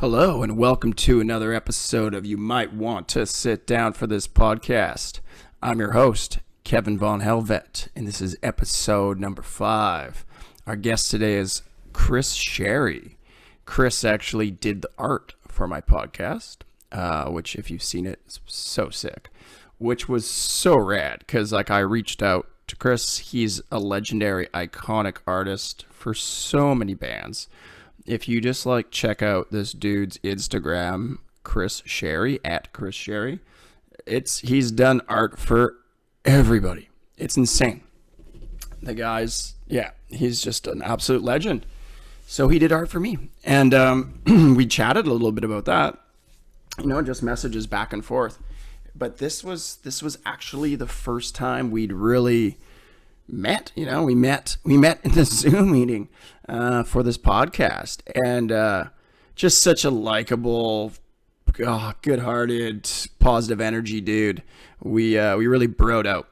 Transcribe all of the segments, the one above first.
Hello, and welcome to another episode of You Might Want to Sit Down for This Podcast. I'm your host, Kevin Von Helvet, and this is episode number 5. Our guest today is Chris Shary. Chris actually did the art for my podcast, which, if you've seen it, is so sick, which was so rad, because I reached out to Chris. He's a legendary, iconic artist for so many bands. If you just check out this dude's Instagram, Chris Shary, at Chris Shary, he's done art for everybody. It's insane. The guy's, he's just an absolute legend. So he did art for me. And we chatted a little bit about that, just messages back and forth. But this was actually the first time we'd really met. We met in the Zoom meeting for this podcast, and just such a likable, good-hearted, positive energy dude. We really broed out,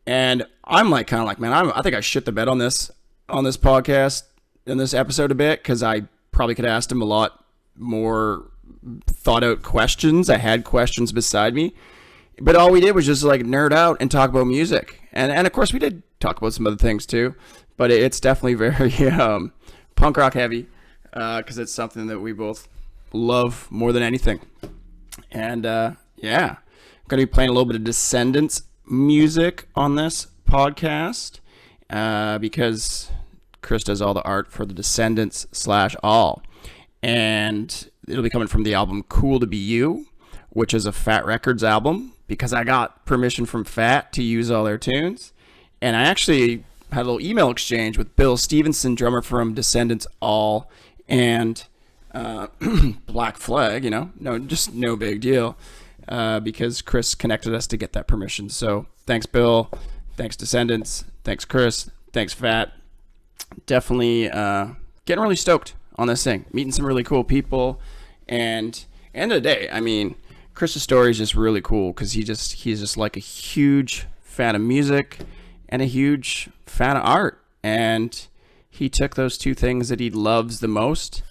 and I'm man, I think I shit the bed on this podcast in this episode a bit, because I probably could have asked him a lot more thought out questions. I had questions beside me. But all we did was just nerd out and talk about music. And of course we did talk about some other things too, but it's definitely very punk rock heavy, because it's something that we both love more than anything. And I'm going to be playing a little bit of Descendents music on this podcast, because Chris does all the art for the Descendents /all. And it'll be coming from the album Cool to Be You, which is a Fat Records album, because I got permission from Fat to use all their tunes. And I actually had a little email exchange with Bill Stevenson, drummer from Descendents All, and Black Flag, no big deal, because Chris connected us to get that permission. So thanks, Bill. Thanks, Descendents. Thanks, Chris. Thanks, Fat. Definitely getting really stoked on this thing. Meeting some really cool people. And end of the day, Chris's story is just really cool, because he's just a huge fan of music and a huge fan of art. And he took those two things that he loves the most,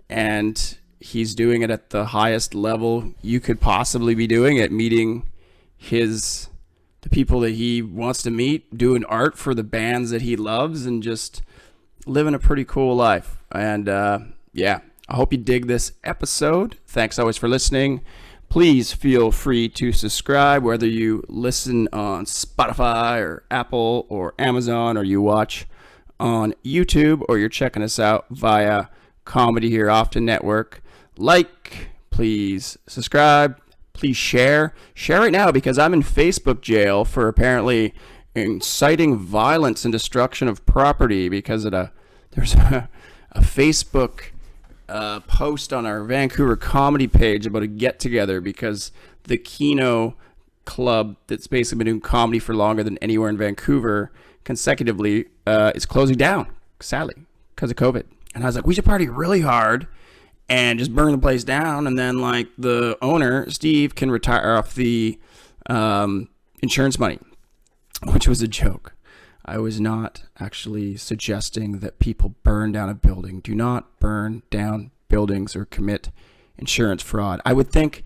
and he's doing it at the highest level you could possibly be doing it, meeting the people that he wants to meet, doing art for the bands that he loves, and just living a pretty cool life. And I hope you dig this episode. Thanks always for listening. Please feel free to subscribe, whether you listen on Spotify or Apple or Amazon, or you watch on YouTube, or you're checking us out via Comedy Here Often Network. Please subscribe, please share right now, because I'm in Facebook jail for apparently inciting violence and destruction of property, because there's a Facebook post on our Vancouver comedy page about a get-together, because the Kino club, that's basically been doing comedy for longer than anywhere in Vancouver consecutively, is closing down, sadly, because of COVID. And I was like, we should party really hard and just burn the place down, and then the owner, Steve, can retire off the insurance money, which was a joke. I was not actually suggesting that people burn down a building. Do not burn down buildings or commit insurance fraud. I would think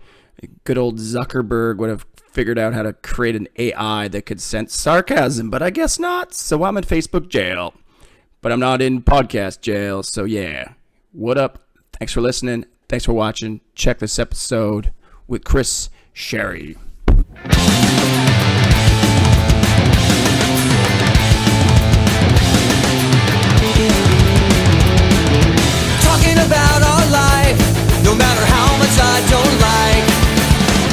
good old Zuckerberg would have figured out how to create an AI that could sense sarcasm, but I guess not. So I'm in Facebook jail, but I'm not in podcast jail. So what up? Thanks for listening. Thanks for watching. Check this episode with Chris Shary. About our life, no matter how much I don't like.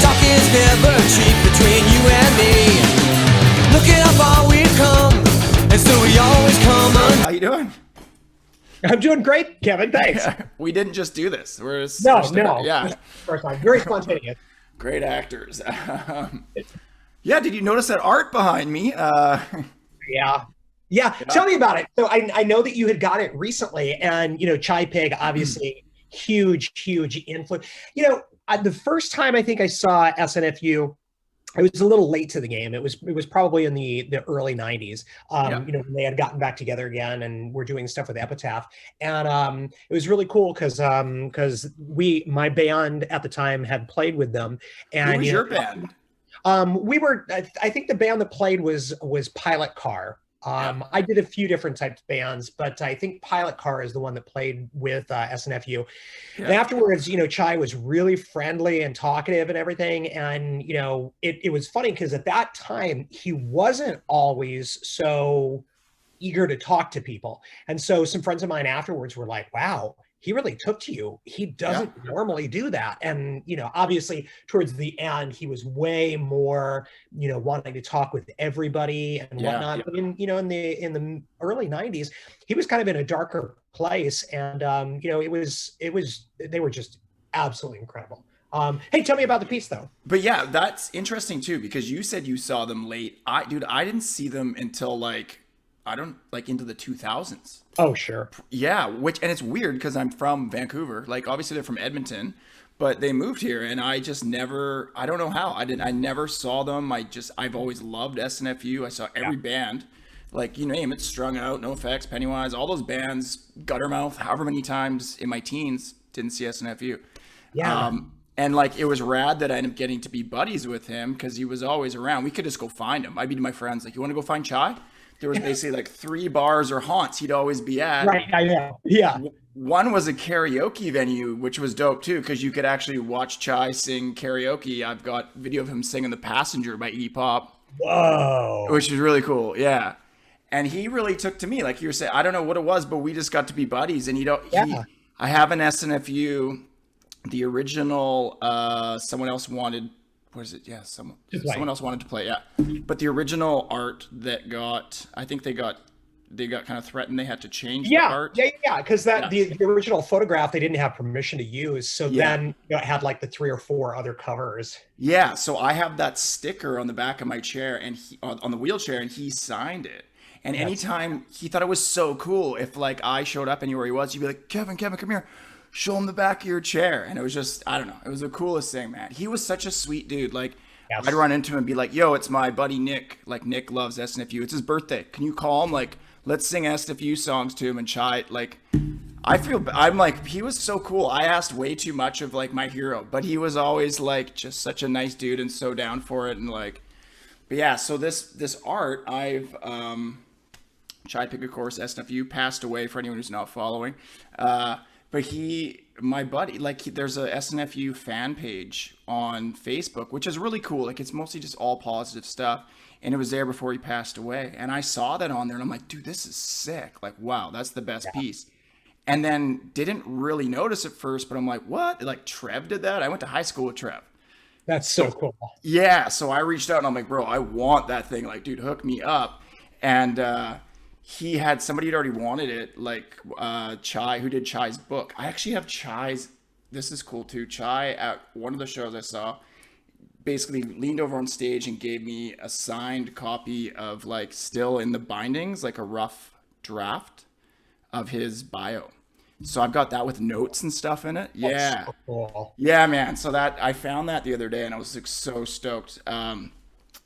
Talk is never cheap between you and me. Looking how far we've come, and still we always come How you doing? I'm doing great, Kevin. Thanks. We didn't just do this. No. First time. Very spontaneous. Great actors. Did you notice that art behind me? Yeah, tell me about it. So I know that you had got it recently, and Chai Pig, obviously huge influence. The first time I think I saw SNFU, I was a little late to the game. It was probably in the early 90s. Yeah. When they had gotten back together again and were doing stuff with Epitaph. And it was really cool because my band at the time had played with them. Who And was your band? I think the band that played was Pilot Car. Yeah. I did a few different types of bands, but I think Pilot Car is the one that played with SNFU. And Yeah. afterwards, Chai was really friendly and talkative and everything. And, it was funny because at that time, he wasn't always so eager to talk to people. And so some friends of mine afterwards were like, wow, he really took to you. He doesn't normally do that. And, obviously towards the end, he was way more, wanting to talk with everybody and whatnot. But in the early 90s, he was kind of in a darker place. And, they were just absolutely incredible. Hey, tell me about the piece though. But yeah, that's interesting too, because you said you saw them late. I didn't see them until into the 2000s. Oh, sure. Yeah, and it's weird because I'm from Vancouver. Like obviously they're from Edmonton, but they moved here and I just never, I don't know how. I never saw them. I've always loved SNFU. I saw every band. Like you name it, Strung Out, No Effects, Pennywise, all those bands, Guttermouth, however many times in my teens didn't see SNFU. Yeah. And like it was rad that I ended up getting to be buddies with him because he was always around. We could just go find him. I'd be to my friends like, you want to go find Chai? There was basically like 3 bars or haunts he'd always be at. Right, I know. Yeah. One was a karaoke venue, which was dope too, because you could actually watch Chai sing karaoke. I've got video of him singing "The Passenger" by Iggy Pop. Whoa. Which is really cool. Yeah. And he really took to me, like you were saying. I don't know what it was, but we just got to be buddies. And I have an SNFU, the original. Someone else wanted. What is it? Yeah, someone else wanted to play. Yeah, but the original art that I think they got kind of threatened. They had to change the art. Yeah, because the original photograph they didn't have permission to use. So then it had like the 3 or 4 other covers. Yeah, so I have that sticker on the back of my chair and on the wheelchair, and he signed it. And anytime he thought it was so cool, if like I showed up and knew where he was, he'd be like, Kevin, come here. Show him the back of your chair. And it was just, I don't know. It was the coolest thing, man. He was such a sweet dude. Like, I'd run into him and be like, yo, it's my buddy Nick. Like, Nick loves SNFU. It's his birthday. Can you call him? Like, let's sing SNFU songs to him and Chai. Like, I'm like, he was so cool. I asked way too much of, like, my hero. But he was always, like, just such a nice dude and so down for it. And, like, but yeah, so this art, Chai Pick a Course, SNFU, passed away for anyone who's not following. But my buddy, like there's a SNFU fan page on Facebook, which is really cool. Like it's mostly just all positive stuff. And it was there before he passed away. And I saw that on there and I'm like, dude, this is sick. Like, wow, that's the best piece. And then didn't really notice at first, but I'm like, what? Like Trev did that? I went to high school with Trev. That's so cool. Yeah. So I reached out and I'm like, bro, I want that thing. Like, dude, hook me up. And, he had somebody had already wanted it, like Chai, who did Chai's book. I actually have Chai's. This is cool too. Chai at one of the shows I saw basically leaned over on stage and gave me a signed copy of like still in the bindings, like a rough draft of his bio. So I've got that with notes and stuff in it. Yeah. So cool. Yeah, man. So I found that the other day and I was like so stoked.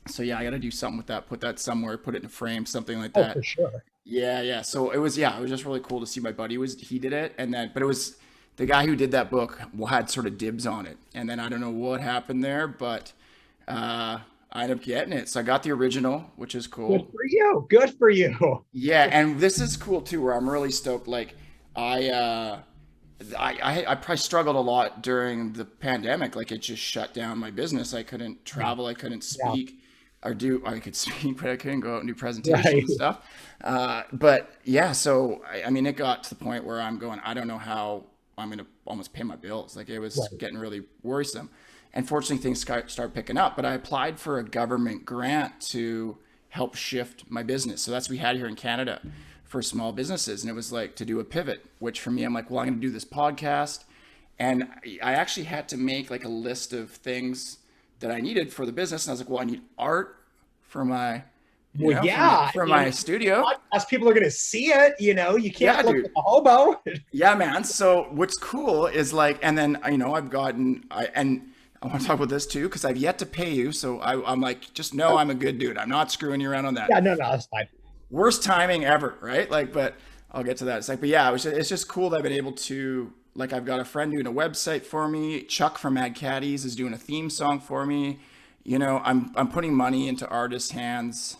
So yeah, I got to do something with that. Put that somewhere, put it in a frame, something like that. Oh, for sure. Yeah. So it was just really cool to see my buddy he did it. And then, but it was the guy who did that book had sort of dibs on it. And then I don't know what happened there, but I ended up getting it. So I got the original, which is cool. Good for you. Good for you. Yeah. And this is cool too, where I'm really stoked. Like I probably struggled a lot during the pandemic. Like it just shut down my business. I couldn't travel. I couldn't speak. I could speak, but I couldn't go out and do presentations and stuff. But yeah, so I mean, it got to the point where I'm going, I don't know how I'm going to almost pay my bills. Like it was getting really worrisome. And fortunately things start picking up, but I applied for a government grant to help shift my business. So that's what we had here in Canada for small businesses. And it was like to do a pivot, which for me, I'm like, well, I'm going to do this podcast. And I actually had to make like a list of things that I needed for the business. And I was like, well, I need art for my, for my studio. As people are going to see it, you can't look like a hobo. Yeah, man. So what's cool is like, and then, I've gotten, I want to talk about this too, because I've yet to pay you. So I'm like, just know I'm a good dude. I'm not screwing you around on that. Yeah, no, that's fine. Worst timing ever, right? Like, but I'll get to that. It's like, but yeah, it's just cool that I've been able to, like, I've got a friend doing a website for me. Chuck from Mad Caddies is doing a theme song for me. You know, I'm putting money into artists' hands.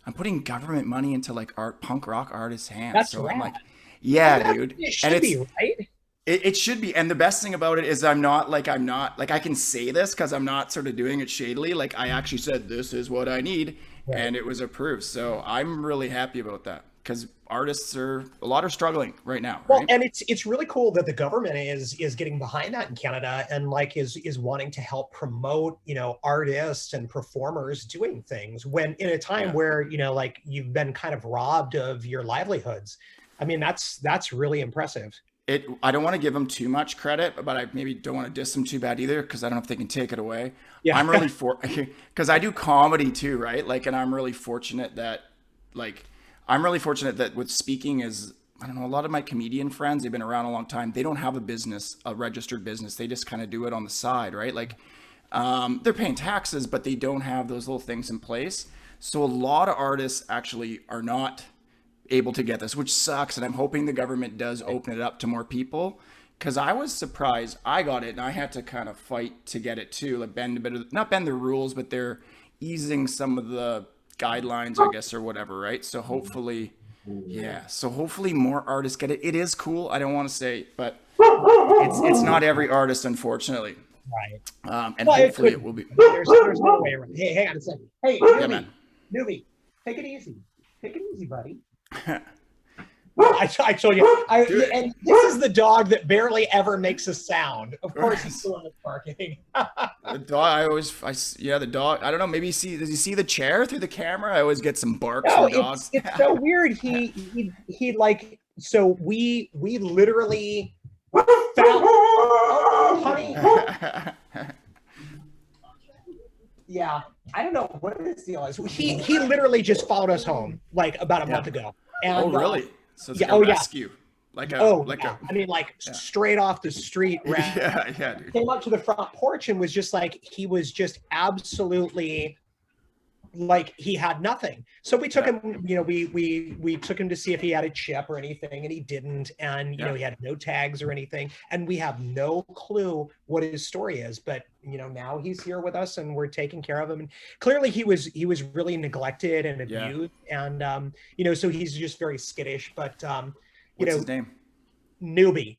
I'm putting government money into like punk rock artists' hands. That's so rad. I'm like, yeah, dude. It should be, right? It should be. And the best thing about it is I'm not like I can say this because I'm not sort of doing it shadily. Like I actually said, this is what I need. Right. And it was approved. So I'm really happy about that because artists a lot are struggling right now. Well, right? and it's really cool that the government is getting behind that in Canada and like is wanting to help promote, you know, artists and performers doing things when in a time where, you know, like you've been kind of robbed of your livelihoods. I mean, that's really impressive. I don't want to give them too much credit, but I maybe don't want to diss them too bad either because I don't know if they can take it away. Yeah. I'm really because I do comedy too, right? Like, and I'm really fortunate that with speaking is, I don't know, a lot of my comedian friends, they've been around a long time. They don't have a registered business. They just kind of do it on the side, right? Like, they're paying taxes, but they don't have those little things in place. So a lot of artists actually are not able to get this, which sucks. And I'm hoping the government does open it up to more people. Cause I was surprised I got it and I had to kind of fight to get it too. Like not bend the rules, but they're easing some of the guidelines, I guess, or whatever. Right. So hopefully, hopefully more artists get it. It is cool. I don't want to say, but it's not every artist, unfortunately. Right. And hopefully it will be. There's no way around. Hey, hang on a second. Hey, Newbie, take it easy. Take it easy, buddy. I told you. And this is the dog that barely ever makes a sound. Of course, he's still barking. The dog. The dog. I don't know. Maybe does he see the chair through the camera? I always get some barks from dogs. It's so weird. He like. So we literally found. Oh, honey. Yeah, I don't know what his deal is. He literally just followed us home like about a month ago. And, oh, really? So it's like a rescue. I mean, like straight off the street. Dude. Came up to the front porch and was just like, he was just absolutely like he had nothing. So we took him, you know, we took him to see if he had a chip or anything, and he didn't. And, you know, he had no tags or anything. And we have no clue what his story is. But, you know, now he's here with us and we're taking care of him. And clearly he was really neglected and abused. And, you know, so he's just very skittish. But, What's his name? Newbie.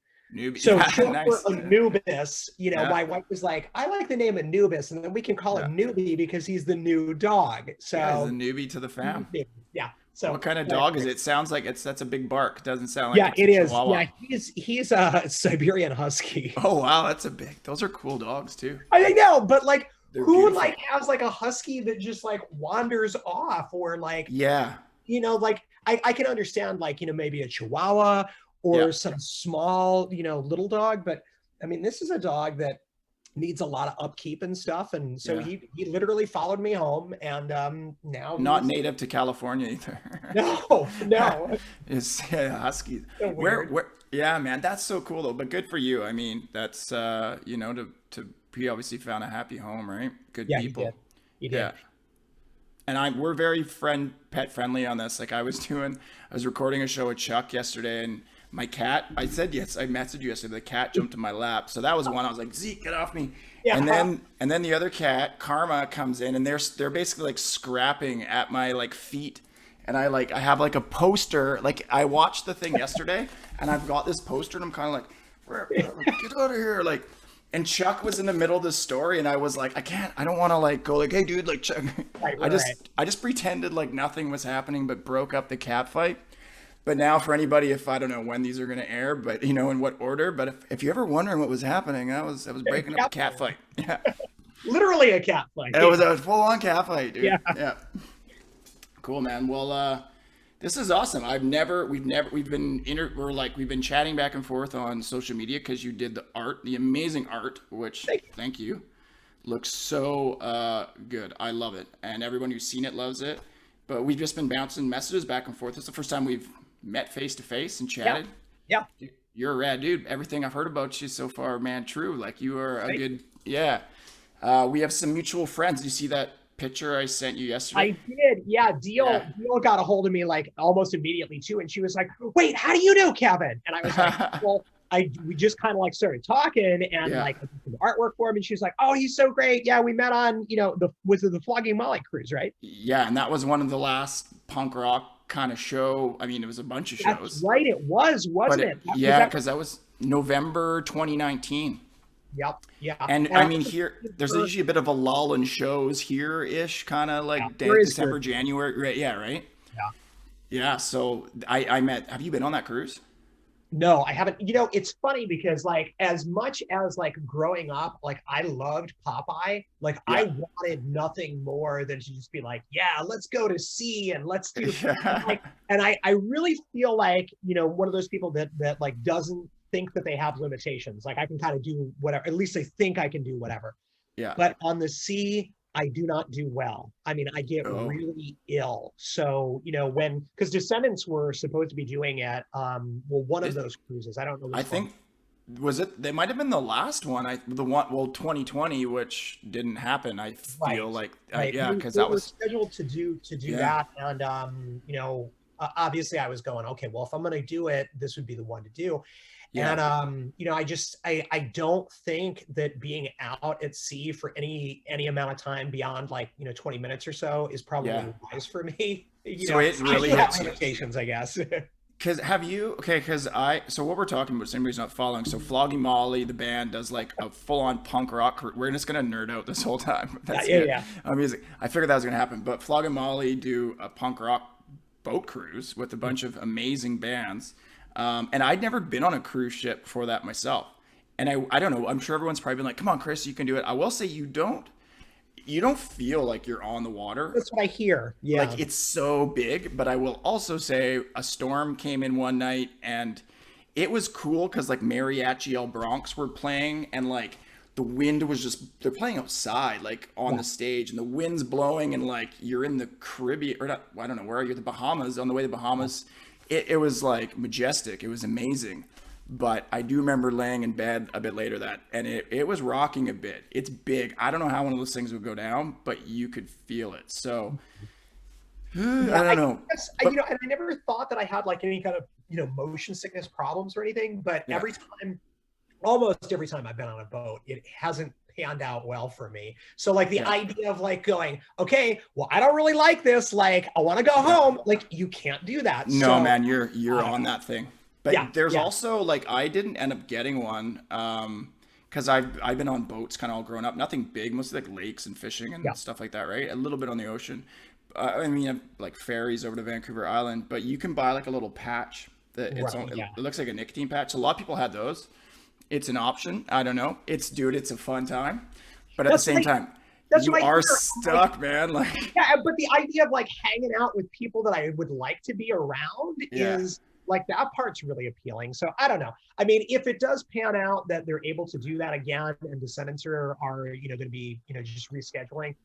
So nice. Anubis, you know, my wife was like, I like the name Anubis, and then we can call him Newbie because he's the new dog. So he's the newbie to the fam. Yeah. So what kind of dog is it? It sounds like that's a big bark. It doesn't sound like it is. Chihuahua. Yeah, he's a Siberian Husky. Oh wow, that's those are cool dogs too. I know, but like They're who beautiful. like has like a husky that just like wanders off, or like you know, like I can understand like, you know, maybe a Chihuahua or some small, you know, little dog. But I mean, this is a dog that needs a lot of upkeep and stuff. And so he literally followed me home, and now not native to California either. No. It's husky. So where yeah, man, that's so cool though. But good for you. I mean, that's you know, he obviously found a happy home, right? Good people. He did. Yeah. And we're very pet friendly on this. Like I was recording a show with Chuck yesterday, and my cat, I messaged you yesterday, the cat jumped in my lap. So that was one. I was like, Zeke, get off me. Yeah. And then the other cat, Karma, comes in, and they're basically like scrapping at my like feet. And I have like a poster. Like I watched the thing yesterday, and I've got this poster, and I'm kind of like, get out of here. Like, and Chuck was in the middle of this story, and I was like, I don't want to like go like, hey dude, like Chuck. I just pretended like nothing was happening, but broke up the cat fight. But now for anybody, if I don't know when these are going to air, but you know, in what order, but if you're ever wondering what was happening, I was breaking up a cat fight. Yeah. Literally a cat fight. It was a full on cat fight, dude. Yeah. Cool, man. Well, this is awesome. We've been chatting back and forth on social media because you did the amazing art, which thank you. Looks so good. I love it. And everyone who's seen it loves it. But we've just been bouncing messages back and forth. This is the first time we've met face to face and chatted. Yeah. You're a rad dude. Everything I've heard about you so far, man, true. Like you are a good, We have some mutual friends. You see that picture I sent you I yesterday? did. Yeah. Yeah. Deal got a hold of me like almost immediately too. And she was like, wait, how do you know Kevin? And I was like, well, we just kind of like started talking and Yeah. like I did some artwork for him. And she was like, oh, he's so great. Yeah. We met on, was it the Flogging Molly cruise, right? Yeah, and that was one of the last punk rock kind of show. I mean, it was a bunch of That's shows, right. It was, but wasn't it? Was yeah, that? because that was November 2019. Yep. Yeah. And And I I mean, was here there's super- usually a bit of a lull in shows here-ish, kind of yeah, like there is December, good. January, right? Yeah, right. Yeah. Yeah. So I met. Have you been on that cruise? No, I haven't. It's funny because like as much as like growing up, like I loved Popeye, like I Yeah. wanted nothing more than to just be like, yeah, let's go to sea and let's do and Yeah. like and I really feel like, one of those people that like doesn't think that they have limitations. Like I can kind of do whatever, at least I think I can do whatever. Yeah. But on the sea, I do not do well. I mean, I get Oh, really ill. So, because Descendants were supposed to be doing it, one of is, those cruises. I don't know I which one. think was it? They might have been the last one. The one, well, 2020, which didn't happen. I feel Right. like, Right. yeah, because They that were was, scheduled to do yeah, that. And obviously I was going, okay, well, if I'm gonna do it, this would be the one to do. yeah, And I don't think that being out at sea for any amount of time beyond like 20 minutes or so is yeah. probably wise for me. So it I really still have hits you. limitations, I guess. Because have you, okay, because so what we're talking about, somebody's not following. So Flogging Molly, the band, does like a full on punk rock. We're just going to nerd out this whole time. Yeah, That's yeah, good. yeah. Music. I figured that was going to happen. But Flogging Molly do a punk rock boat cruise with a bunch of amazing bands. And I'd never been on a cruise ship before that myself. And I don't know, I'm sure everyone's probably been like, come on, Chris, you can do it. I will say you don't feel like you're on the water. That's what I hear. Yeah. Like it's so big, but I will also say a storm came in one night and it was cool because like Mariachi El Bronx were playing and like the wind was just, they're playing outside like on the stage and the wind's blowing and like you're in the Caribbean or not, I don't know, where are you? The Bahamas, on the way to the Bahamas. It was like majestic. It was amazing. But I do remember laying in bed a bit later and it was rocking a bit. It's big. I don't know how one of those things would go down, but you could feel it. So I don't know. Guess, But and I never thought that I had like any kind of, motion sickness problems or anything, but yeah, almost every time I've been on a boat, it hasn't panned out well for me. So like the yeah, idea of like going, okay, well, I don't really like this. Like I want to go yeah. home. Like you can't do that. No, So man, you're on that thing. But yeah, there's yeah, also like I didn't end up getting one because I've been on boats kind of all grown up. Nothing big, mostly like lakes and fishing and yeah, stuff like that, right? A little bit on the ocean. I mean, like ferries over to Vancouver Island, but you can buy like a little patch that it's right, on. yeah. It looks like a nicotine patch. A lot of people had those. It's an option. I don't know. It's a fun time, but at the That's same like time, that's you what I are hear. I'm like, stuck, man. Like, yeah, but the idea of like hanging out with people that I would like to be around yeah, is like that part's really appealing. So I don't know. I mean, if it does pan out that they're able to do that again and Descendants are going to be, just rescheduling,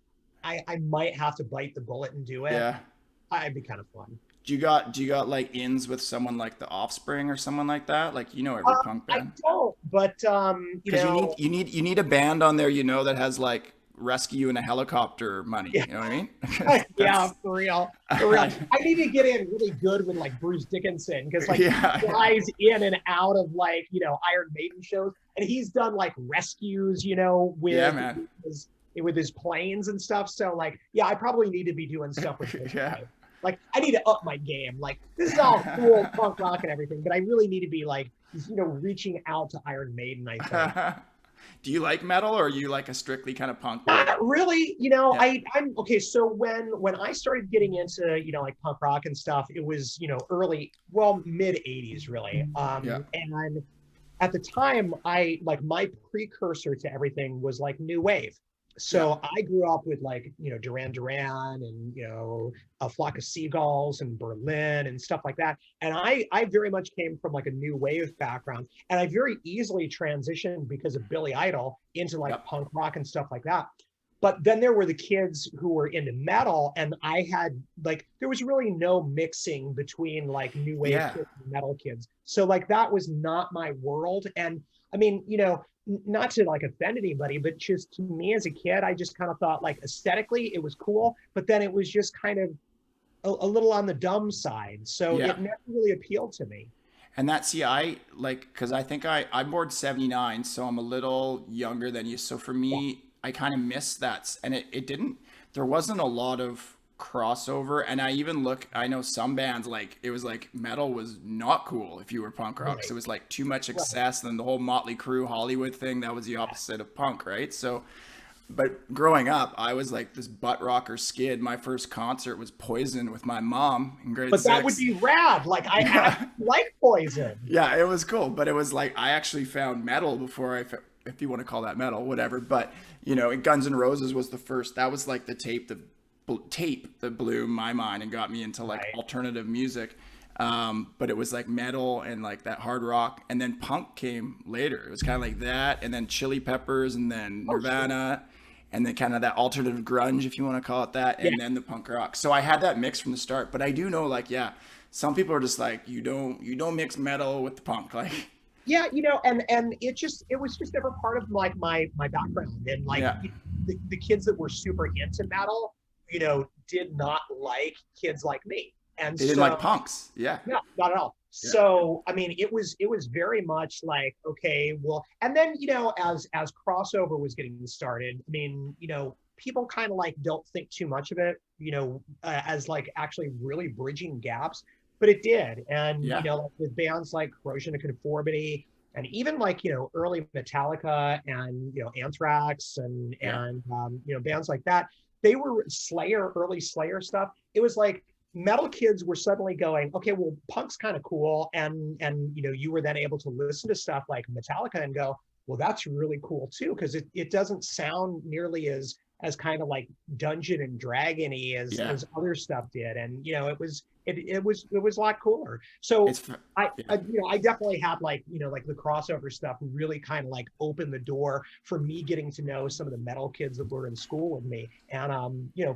I might have to bite the bullet and do it. yeah. I'd be kind of fun. Do you got like ins with someone like the Offspring or someone like that? Like every punk I band. don't, but Because you need a band on there, that has like rescue and a helicopter money. yeah, You know what I mean? yeah, That's for real, for real. I need to get in really good with like Bruce Dickinson because like yeah, he flies in and out of like Iron Maiden shows, and he's done like rescues, yeah, man. with his planes and stuff. So like, yeah, I probably need to be doing stuff with this Yeah. guy. Like, I need to up my game. Like, this is all cool punk rock and everything, but I really need to be like, reaching out to Iron Maiden. I think. Do you like metal or are you like a strictly kind of punk boy? Not really, Yeah, I'm okay. So when I started getting into, like punk rock and stuff, it was, mid 80s really. yeah, And at the time I like my precursor to everything was like new wave. yeah, So I grew up with like, Duran Duran and, A Flock of Seagulls and Berlin and stuff like that. And I very much came from like a new wave background, and I very easily transitioned because of Billy Idol into like yep, punk rock and stuff like that. But then there were the kids who were into metal, and I had like there was really no mixing between like new wave Yeah. kids and metal kids. So like that was not my world. And I mean, not to like offend anybody, but just to me as a kid, I just kind of thought like aesthetically it was cool, but then it was just kind of a little on the dumb side. So Yeah. it never really appealed to me. And that, see, I like, because I think I'm born 79, so I'm a little younger than you. So for Yeah. me, I kind of missed that. And there wasn't a lot of crossover. And I know some bands, like, it was like metal was not cool if you were punk rock. So Right. it was like too much Right. excess. And then the whole Motley Crue Hollywood thing, that was the opposite of punk, right? So, but growing up, I was like this butt rocker skid. My first concert was Poison with my mom in grade But that would six. be rad. Like I Yeah. actually like Poison. Yeah, it was cool, but it was like I actually found metal before if you want to call that metal, whatever. But Guns N' Roses was the first. That was like the tape that blew my mind and got me into like Right. alternative music. But it was like metal and like that hard rock, and then punk came later. It was kind of like that, and then Chili Peppers, and then Oh, sure. Nirvana, and then kind of that alternative grunge, if you want to call it that, Yeah. and then the punk rock. So I had that mix from the start. But I do know, like, yeah, some people are just like, you don't mix metal with the punk, like, Yeah, and it was just never part of like my background. And like yeah, the kids that were super into metal, did not like kids like me. And they didn't so like punks, yeah, no, not at all. yeah, So I mean it was very much like, okay, well, and then as crossover was getting started, I mean, people kind of like don't think too much of it, as like actually really bridging gaps, but it did. And yeah, like with bands like Corrosion of Conformity, and even like early Metallica and Anthrax yeah, and bands like that, they were early Slayer stuff. It was like metal kids were suddenly going, okay, well, punk's kind of cool, and you were then able to listen to stuff like Metallica and go, well, that's really cool too, because it doesn't sound nearly as kind of like Dungeon and Dragony as yeah. other stuff did. And it was a lot cooler. So It's yeah. I definitely had like like the crossover stuff really kind of like opened the door for me getting to know some of the metal kids that were in school with me, and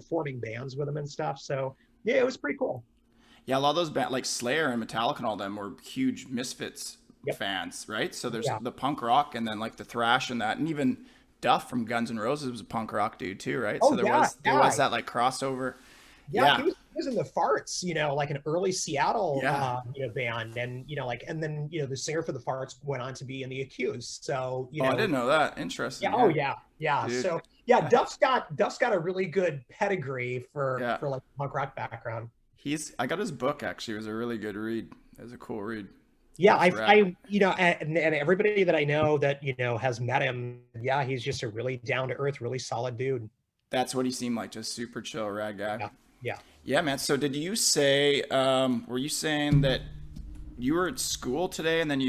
forming bands with them and stuff. So yeah, it was pretty cool. Yeah, a lot of those bands like Slayer and Metallica and all them were huge Misfits Yep. fans, right? So there's Yeah. the punk rock and then like the thrash and that, and even Duff from Guns N' Roses was a punk rock dude too, right? So Oh there yeah, was there yeah, was that like crossover. yeah. He Yeah, was, he was in the Farts, like an early Seattle, yeah. band, and and then the singer for the Farts went on to be in the Accused. So Oh, I didn't know that. Interesting. yeah, oh Yeah, yeah, yeah. dude. So yeah, Duff's got a really good pedigree for Yeah, like punk rock background. I got his book actually. It was a really good read. It was a cool read. Yeah, Duff's rad. and everybody that I know that has met him, yeah, he's just a really down to earth, really solid dude. That's what he seemed like, just super chill, rad guy. Yeah, yeah, Yeah, man. So did you say, were you saying that you were at school today and then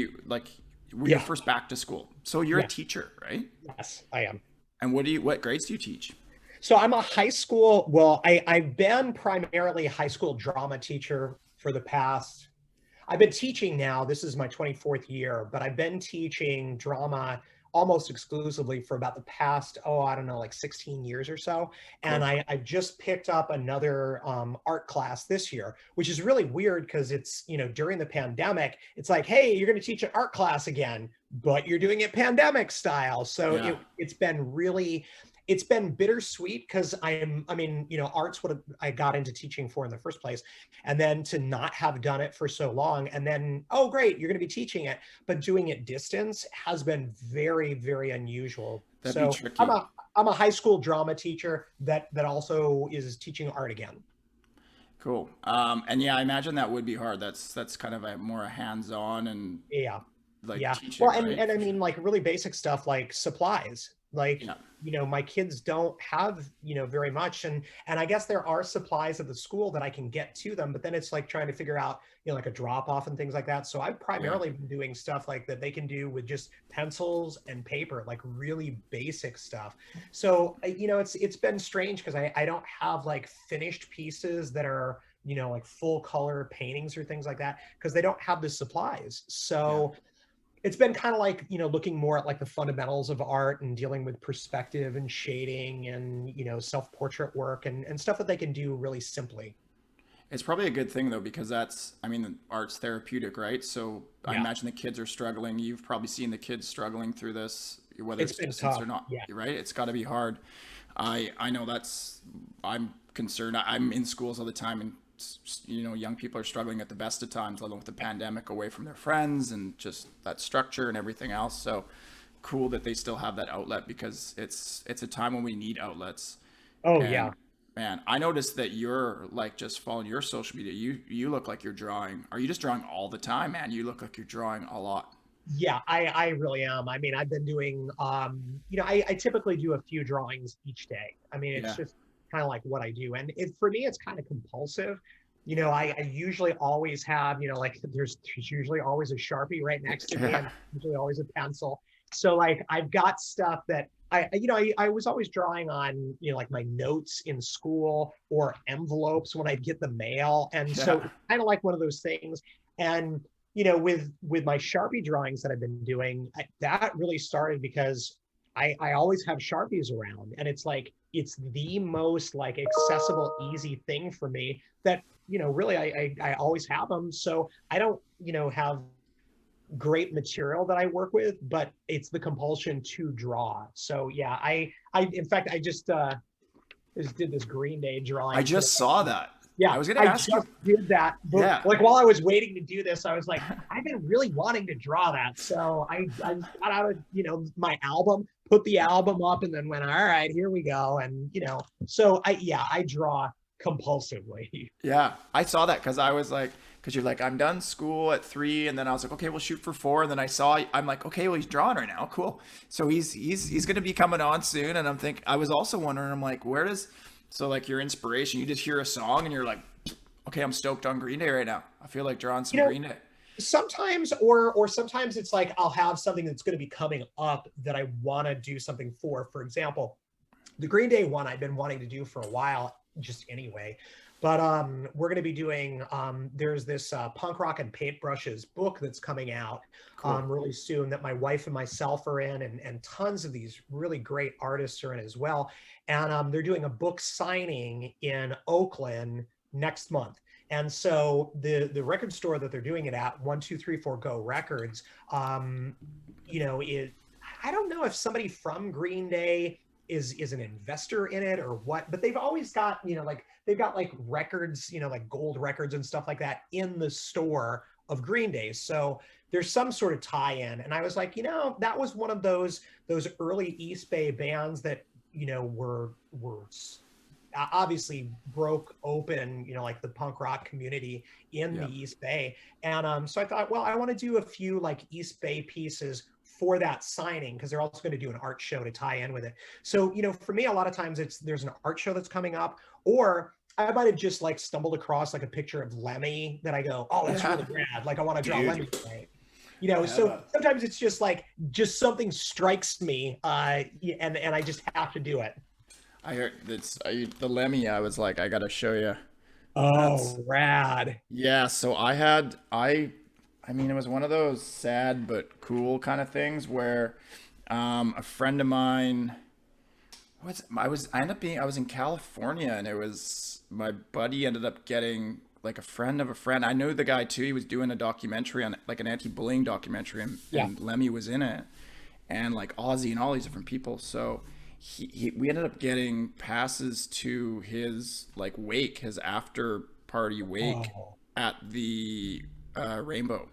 were you yeah, first back to school? So you're a yeah. teacher, right? Yes, I am. And what grades do you teach? So I'm a high school. Well, I've been primarily a high school drama teacher for the past. I've been teaching now. This is my 24th year, but I've been teaching drama almost exclusively for about the past, I don't know, like 16 years or so. And Cool. I just picked up another art class this year, which is really weird because it's, during the pandemic, it's like, hey, you're going to teach an art class again, but you're doing it pandemic style. So Yeah. it's been bittersweet because art's what I got into teaching for in the first place. And then to not have done it for so long, and then, oh, great, you're going to be teaching it, but doing it distance has been very, very unusual. That'd So be tricky. I'm a high school drama teacher that also is teaching art again. Cool. And yeah, I imagine that would be hard. That's kind of more a hands-on and Yeah. like Yeah. teaching, Well, right? and I mean, like really basic stuff like supplies. Like, Yeah. my kids don't have, very much. And I guess there are supplies at the school that I can get to them, but then it's like trying to figure out, like a drop off and things like that. So I've Yeah. primarily been doing stuff like that they can do with just pencils and paper, like really basic stuff. So, it's been strange because I don't have like finished pieces that are, like full color paintings or things like that because they don't have the supplies. Yeah. So it's been kind of like, looking more at like the fundamentals of art and dealing with perspective and shading and, self-portrait work and stuff that they can do really simply. It's probably a good thing though, because I mean, the art's therapeutic, right? So I Yeah, imagine the kids are struggling. You've probably seen the kids struggling through this, whether it's it's been distance or tough. not, Yeah. right? It's got to be hard. I know I'm concerned. I'm in schools all the time, and young people are struggling at the best of times, let alone with the pandemic, away from their friends and just that structure and everything else. So cool that they still have that outlet, because it's a time when we need outlets. Oh And yeah. man, I noticed that you're like, just following your social media. You look like you're drawing. Are you just drawing all the time, man? You look like you're drawing a lot. Yeah, I really am. I mean, I've been doing, I typically do a few drawings each day. I mean, it's Yeah. just kind of like what I do. And for me, it's kind of compulsive. I usually always have, like there's usually always a Sharpie right next to me Yeah. and usually always a pencil. So like I've got stuff that I was always drawing on, like my notes in school or envelopes when I'd get the mail. And so Yeah. it's kind of like one of those things. And with my Sharpie drawings that I've been doing, that really started because I always have Sharpies around, and it's like it's the most like accessible, easy thing for me that really I always have them. So I don't have great material that I work with, but it's the compulsion to draw. So yeah, I in fact I just did this Green Day I drawing today. just saw that. Yeah, I was gonna I ask you. just did that. But Yeah. like while I was waiting to do this, I was like, I've been really wanting to draw that. So I got out of, my album, put the album up, and then went, all right, here we go. And so I draw compulsively. Yeah, I saw that because I was like, because you're like, I'm done school at 3, and then I was like, okay, we'll shoot for 4, and then I'm like, okay, well, he's drawing right now, cool. So he's gonna be coming on soon, and I was also wondering, I'm like, so like your inspiration, you just hear a song and you're like, okay, I'm stoked on Green Day right now. I feel like drawing some You know, Green Day. Sometimes or sometimes it's like I'll have something that's going to be coming up that I want to do something for. For example, the Green Day one I've been wanting to do for a while, just anyway. But we're going to be doing. There's this punk rock and paintbrushes book that's coming out Cool. really soon that my wife and myself are in, and tons of these really great artists are in as well. And they're doing a book signing in Oakland next month. And so the record store that they're doing it at, 1234 Go Records, it I don't know if somebody from Green Day is an investor in it or what, but they've always got, like they've got like records, like gold records and stuff like that in the store of Green Day. So there's some sort of tie-in. And I was like, that was one of those early East Bay bands that, were obviously broke open, like the punk rock community in Yeah. the East Bay. And so I thought, well, I want to do a few like East Bay pieces for that signing because they're also going to do an art show to tie in with it. So, for me, a lot of times there's an art show that's coming up, or I might have just like stumbled across like a picture of Lemmy that I go, oh, that's Yeah. really rad. Like I want to draw Dude. Lemmy today. So Yeah. sometimes it's just like something strikes me, and I just have to do it. I heard the Lemmy. I was like, I gotta show you. That's Oh, rad. Yeah. So I mean, it was one of those sad but cool kind of things where a friend of mine I was in California, and it was my buddy ended up getting like a friend of a friend. I knew the guy too. He was doing a documentary on like an anti-bullying documentary, Yeah. and Lemmy was in it, and like Ozzy and all these different people. So we ended up getting passes to his like wake, his after party wake Oh, at the Rainbow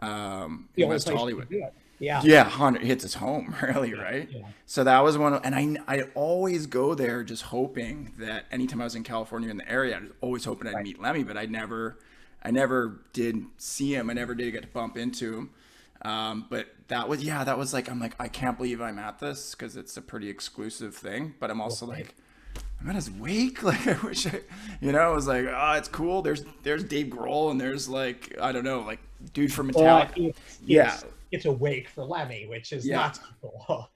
the in only West place you Hollywood. can do it. Yeah. Yeah, 100 hits his home, really, right? Yeah. So that was and I always go there just hoping that anytime I was in California in the area, I was always hoping I'd Right. meet Lemmy, but I never did see him. I never did get to bump into him. But that was like, I'm like, I can't believe I'm at this because it's a pretty exclusive thing, but I'm also like, I'm at his wake. Like, I wish I was like, oh, it's cool. There's Dave Grohl, and there's like, I don't know, like dude from Well, Metallica. it's, Yeah. it's a wake for Lemmy, which is Yeah. not so cool.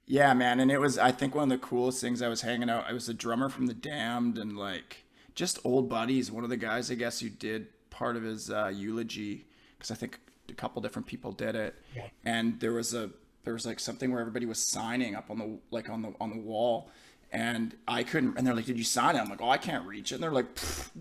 Yeah, man, and it was, I think, one of the coolest things. I was hanging out. I was the drummer from the Damned, and like just old buddies. One of the guys, I guess, who did part of his eulogy, because I think a couple different people did it, Yeah. and there was like something where everybody was signing up on the wall, and I couldn't. And they're like, "Did you sign it?" I'm like, "Oh, I can't reach it." And they're like,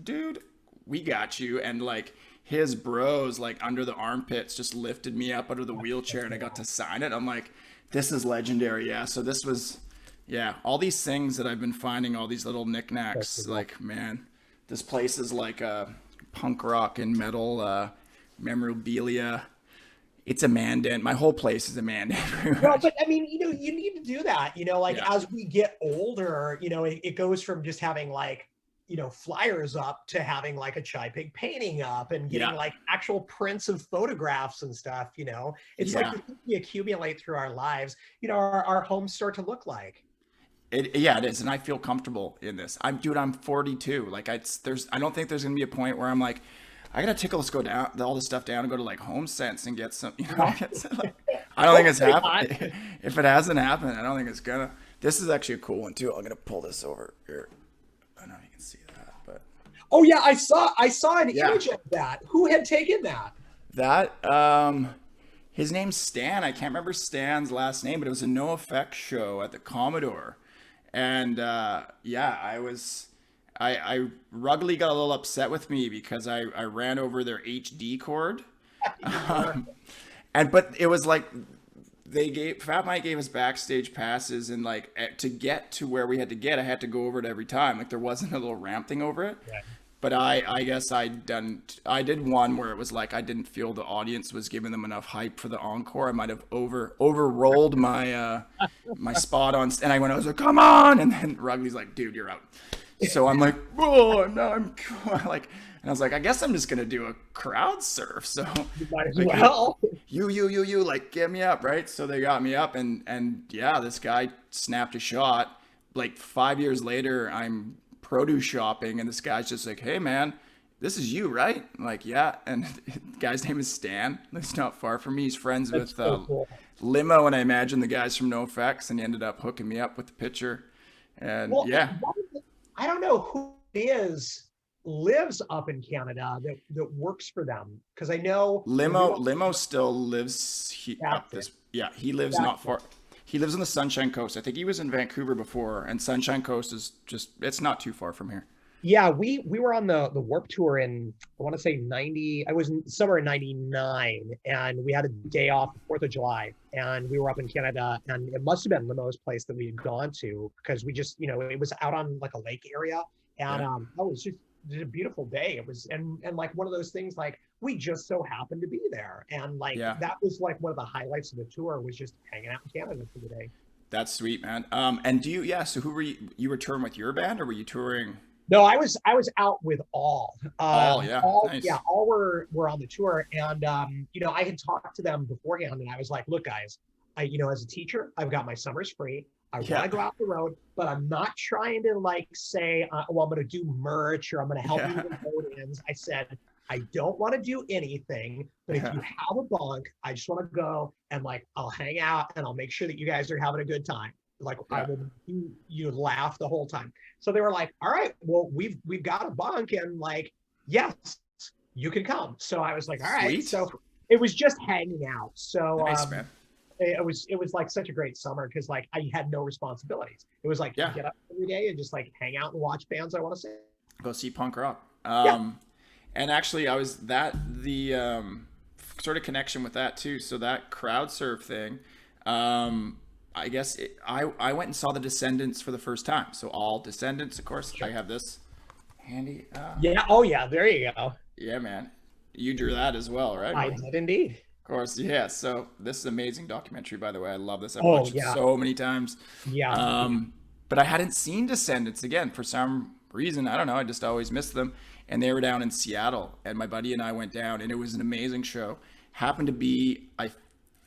"Dude, we got you." And like his bros, like under the armpits, just lifted me up out of the wheelchair, and I got to sign it. I'm like, "This is legendary." Yeah. So this was, yeah, all these things that I've been finding, all these little knickknacks. Like, man, this place is like a punk rock and metal memorabilia. It's a man den. My whole place is a man den. Well, but I mean, you need to do that, like Yeah. as we get older, it goes from just having like, flyers up to having like a Chai Pig painting up and getting Yeah. like actual prints of photographs and stuff, it's Yeah. like the things we accumulate through our lives, our homes start to look like. It is, and I feel comfortable in this. I'm 42. Like I don't think there's gonna be a point where I'm like, I gotta tickle this, go down all this stuff down and go to like Home Sense and get some, I don't think it's happened. If it hasn't happened, I don't think it's gonna. This is actually a cool one too. I'm gonna pull this over here. I don't know if you can see that, but Oh yeah, I saw an Yeah. image of that. Who had taken that? his name's Stan. I can't remember Stan's last name, but it was a No Effects show at the Commodore. And I Ruggly got a little upset with me because I ran over their HD cord. But it was like Fat Mike gave us backstage passes, and like to get to where we had to get, I had to go over it every time. Like there wasn't a little ramp thing over it. Yeah. But I guess I did one where it was like I didn't feel the audience was giving them enough hype for the encore. I might have overrolled my my spot on, and I was like, "Come on!" And then Rugby's like, "Dude, you're out." So I'm like, "Oh, no, I'm like," and I was like, "I guess I'm just gonna do a crowd surf." So You might as like, well. you, like get me up, right? So they got me up, and yeah, this guy snapped a shot. Like 5 years later, I'm produce shopping, and this guy's just like, "Hey man, this is you, right?" I'm like, "Yeah." And the guy's name is Stan. It's not far from me. He's friends That's with so cool. Limo, and I imagine the guys from No Effects, and he ended up hooking me up with the picture. And Well, yeah, I don't know who it is lives up in Canada that works for them, because I know Limo still lives up That's this. Yeah, he lives That's not far. He lives on the Sunshine Coast. I think he was in Vancouver before, and Sunshine Coast is it's not too far from here. Yeah, we were on the Warp Tour in, I want to say 90. I was somewhere in 99, and we had a day off, 4th of July, and we were up in Canada, and it must have been Limo's place that we had gone to, because we just, it was out on like a lake area, and Yeah. it was just a beautiful day. It was, and like one of those things, like we just so happened to be there, and like Yeah. that was like one of the highlights of the tour, was just hanging out in Canada for the day. That's sweet, man. And do you? Yeah. So who were you? You were touring with your band, or were you touring? No, I was out with all. All, yeah, nice. Yeah, all were on the tour, and I had talked to them beforehand, and I was like, "Look, guys, as a teacher, I've got my summers free. I Yeah. want to go out the road, but I'm not trying to like say, well, I'm going to do merch or I'm going to help you Yeah. with vote-ins." I said, "I don't want to do anything, but if Yeah. you have a bunk, I just want to go and like I'll hang out and I'll make sure that you guys are having a good time. Like I Yeah. will you laugh the whole time." So they were like, "All right, well, we've got a bunk, and like, yes, you can come." So I was like, "All right." Sweet. So it was just hanging out. So Nice, man. it was like such a great summer, because like I had no responsibilities. It was like Yeah. get up every day and just like hang out and watch bands I want to see. Go see punk rock. Yeah. And actually, I was the sort of connection with that too. So that crowd surf thing. I guess I went and saw the Descendents for the first time. So all Descendents, of course. Sure. I have this handy. Yeah. Oh yeah. There you go. Yeah, man. You drew that as well, right? I did indeed. Of course, yeah. So this is an amazing documentary, by the way. I love this. I've Oh, watched yeah. it so many times. Yeah. But I hadn't seen Descendants again for some reason. I don't know. I just always missed them. And they were down in Seattle, and my buddy and I went down, and it was an amazing show. Happened to be, I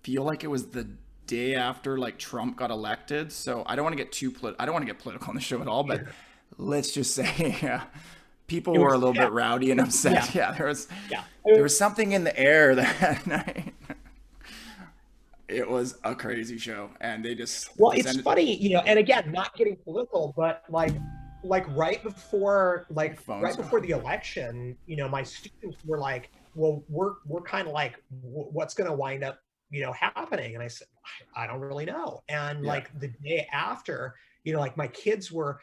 feel like it was the day after like Trump got elected. So I don't want to get I don't want to get political on the show at all, but let's just say people were a little bit rowdy and upset. Yeah, there was something in the air that night. It was a crazy show, and they just Well, it's funny, and again, not getting political, but like like Phones right before off. the election, my students were like, well, we're kind of like, what's going to wind up, happening? And I said, I don't really know. And Yeah. like the day after, like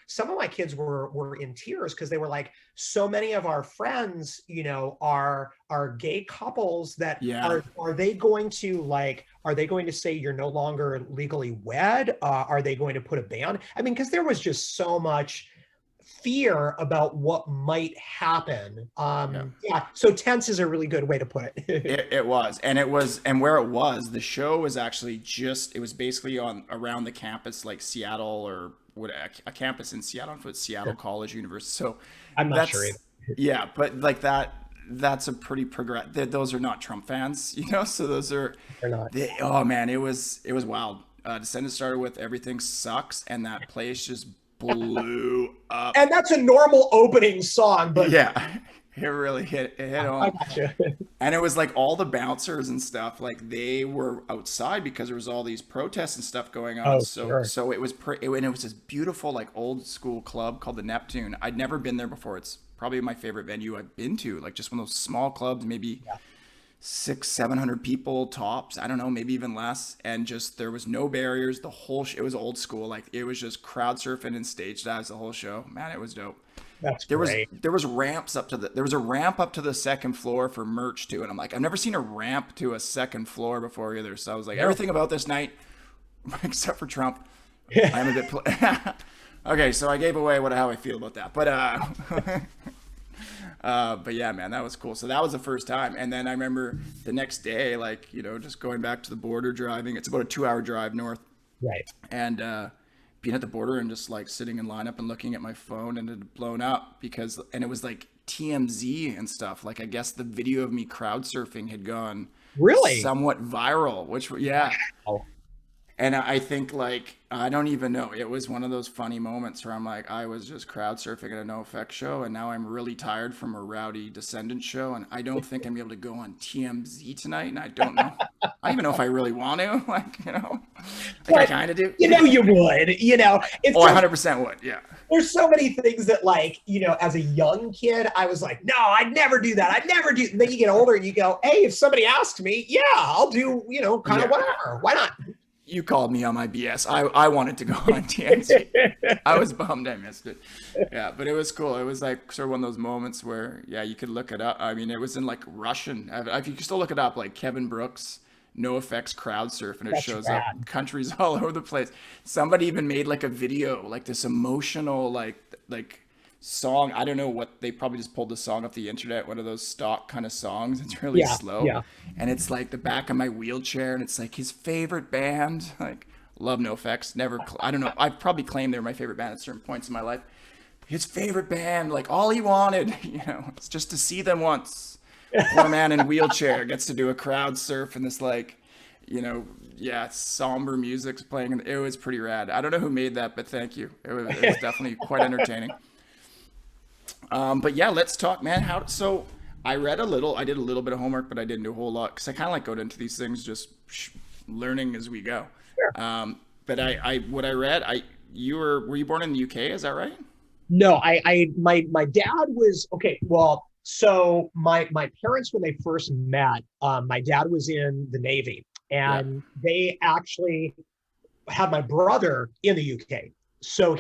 some of my kids were in tears because they were like, so many of our friends, are gay couples that Yeah. are they going to say you're no longer legally wed? Are they going to put a ban? I mean, because there was just so much fear about what might happen. Yeah. Yeah, so tense is a really good way to put it. It was, and where it was, the show was actually just, it was basically on around the campus, like Seattle, or what, a campus in Seattle, for Seattle College University. So I'm not sure that's, either. yeah, but like that's a pretty those are not Trump fans, so those are, They're not. oh man, it was wild. Descendants started with Everything Sucks, and that place just blew up. And that's a normal opening song, but Yeah, it really hit I home. gotcha. And it was like all the bouncers and stuff, like they were outside because there was all these protests and stuff going on. Oh, So sure. so and it was this beautiful like old school club called the Neptune. I'd never been there before. It's probably my favorite venue I've been to. Like just one of those small clubs, maybe Yeah. 700 people tops. I don't know, maybe even less. And just there was no barriers. It was old school. Like it was just crowd surfing and stage dives the whole show. Man, it was dope. That's There was great. there was ramps up to there was a ramp up to the second floor for merch too, and I'm like, I've never seen a ramp to a second floor before either. So I was like, No. everything about this night, except for Trump, I'm a bit. Okay, so I gave away how I feel about that, but yeah, man, that was cool. So that was the first time, and then I remember the next day, like just going back to the border, driving. It's about a 2-hour drive north, Right. and being at the border and just like sitting in lineup and looking at my phone, and it had blown up and it was like TMZ and stuff. Like I guess the video of me crowd surfing had gone Really? somewhat viral, which yeah. Oh, And I think like I don't even know. It was one of those funny moments where I'm like, I was just crowd surfing at a no effect show, and now I'm really tired from a rowdy Descendants show, and I don't think I'm able to go on TMZ tonight, and I don't know. I don't even know if I really want to. Like I kind of do. you would. It's Oh, I just, 100% would. Yeah. there's so many things that like, as a young kid, I was like, no, I'd never do that. I'd never do. And then you get older and you go, hey, if somebody asked me, yeah, I'll do, kind Yeah. of whatever. Why not? You called me on my BS. I wanted to go on TNT. I was bummed I missed it. Yeah, but it was cool. It was like sort of one of those moments where, yeah, you could look it up. I mean, it was in like Russian. If you can still look it up, like Kevin Brooks, No Effects crowd surf, and it That's shows rad. up countries all over the place. Somebody even made like a video, like this emotional, like song. I don't know what, they probably just pulled the song off the internet, one of those stock kind of songs. It's really Yeah, slow, yeah. and it's like the back of my wheelchair, and it's like his favorite band. Like, love No Effects. Never, I don't know. I've probably claimed they're my favorite band at certain points in my life. His favorite band, like all he wanted, it's just to see them once. Poor man in wheelchair gets to do a crowd surf, and this like, yeah, somber music's playing. It was pretty rad. I don't know who made that, but thank you. It was definitely quite entertaining. But yeah, let's talk, man. So I did a little bit of homework, but I didn't do a whole lot because I kind of like going into these things just learning as we go. But what I read, were you born in the UK? Is that right? No, my dad was okay. Well, so my parents, when they first met, my dad was in the Navy, Yeah. and they actually had my brother in the UK. So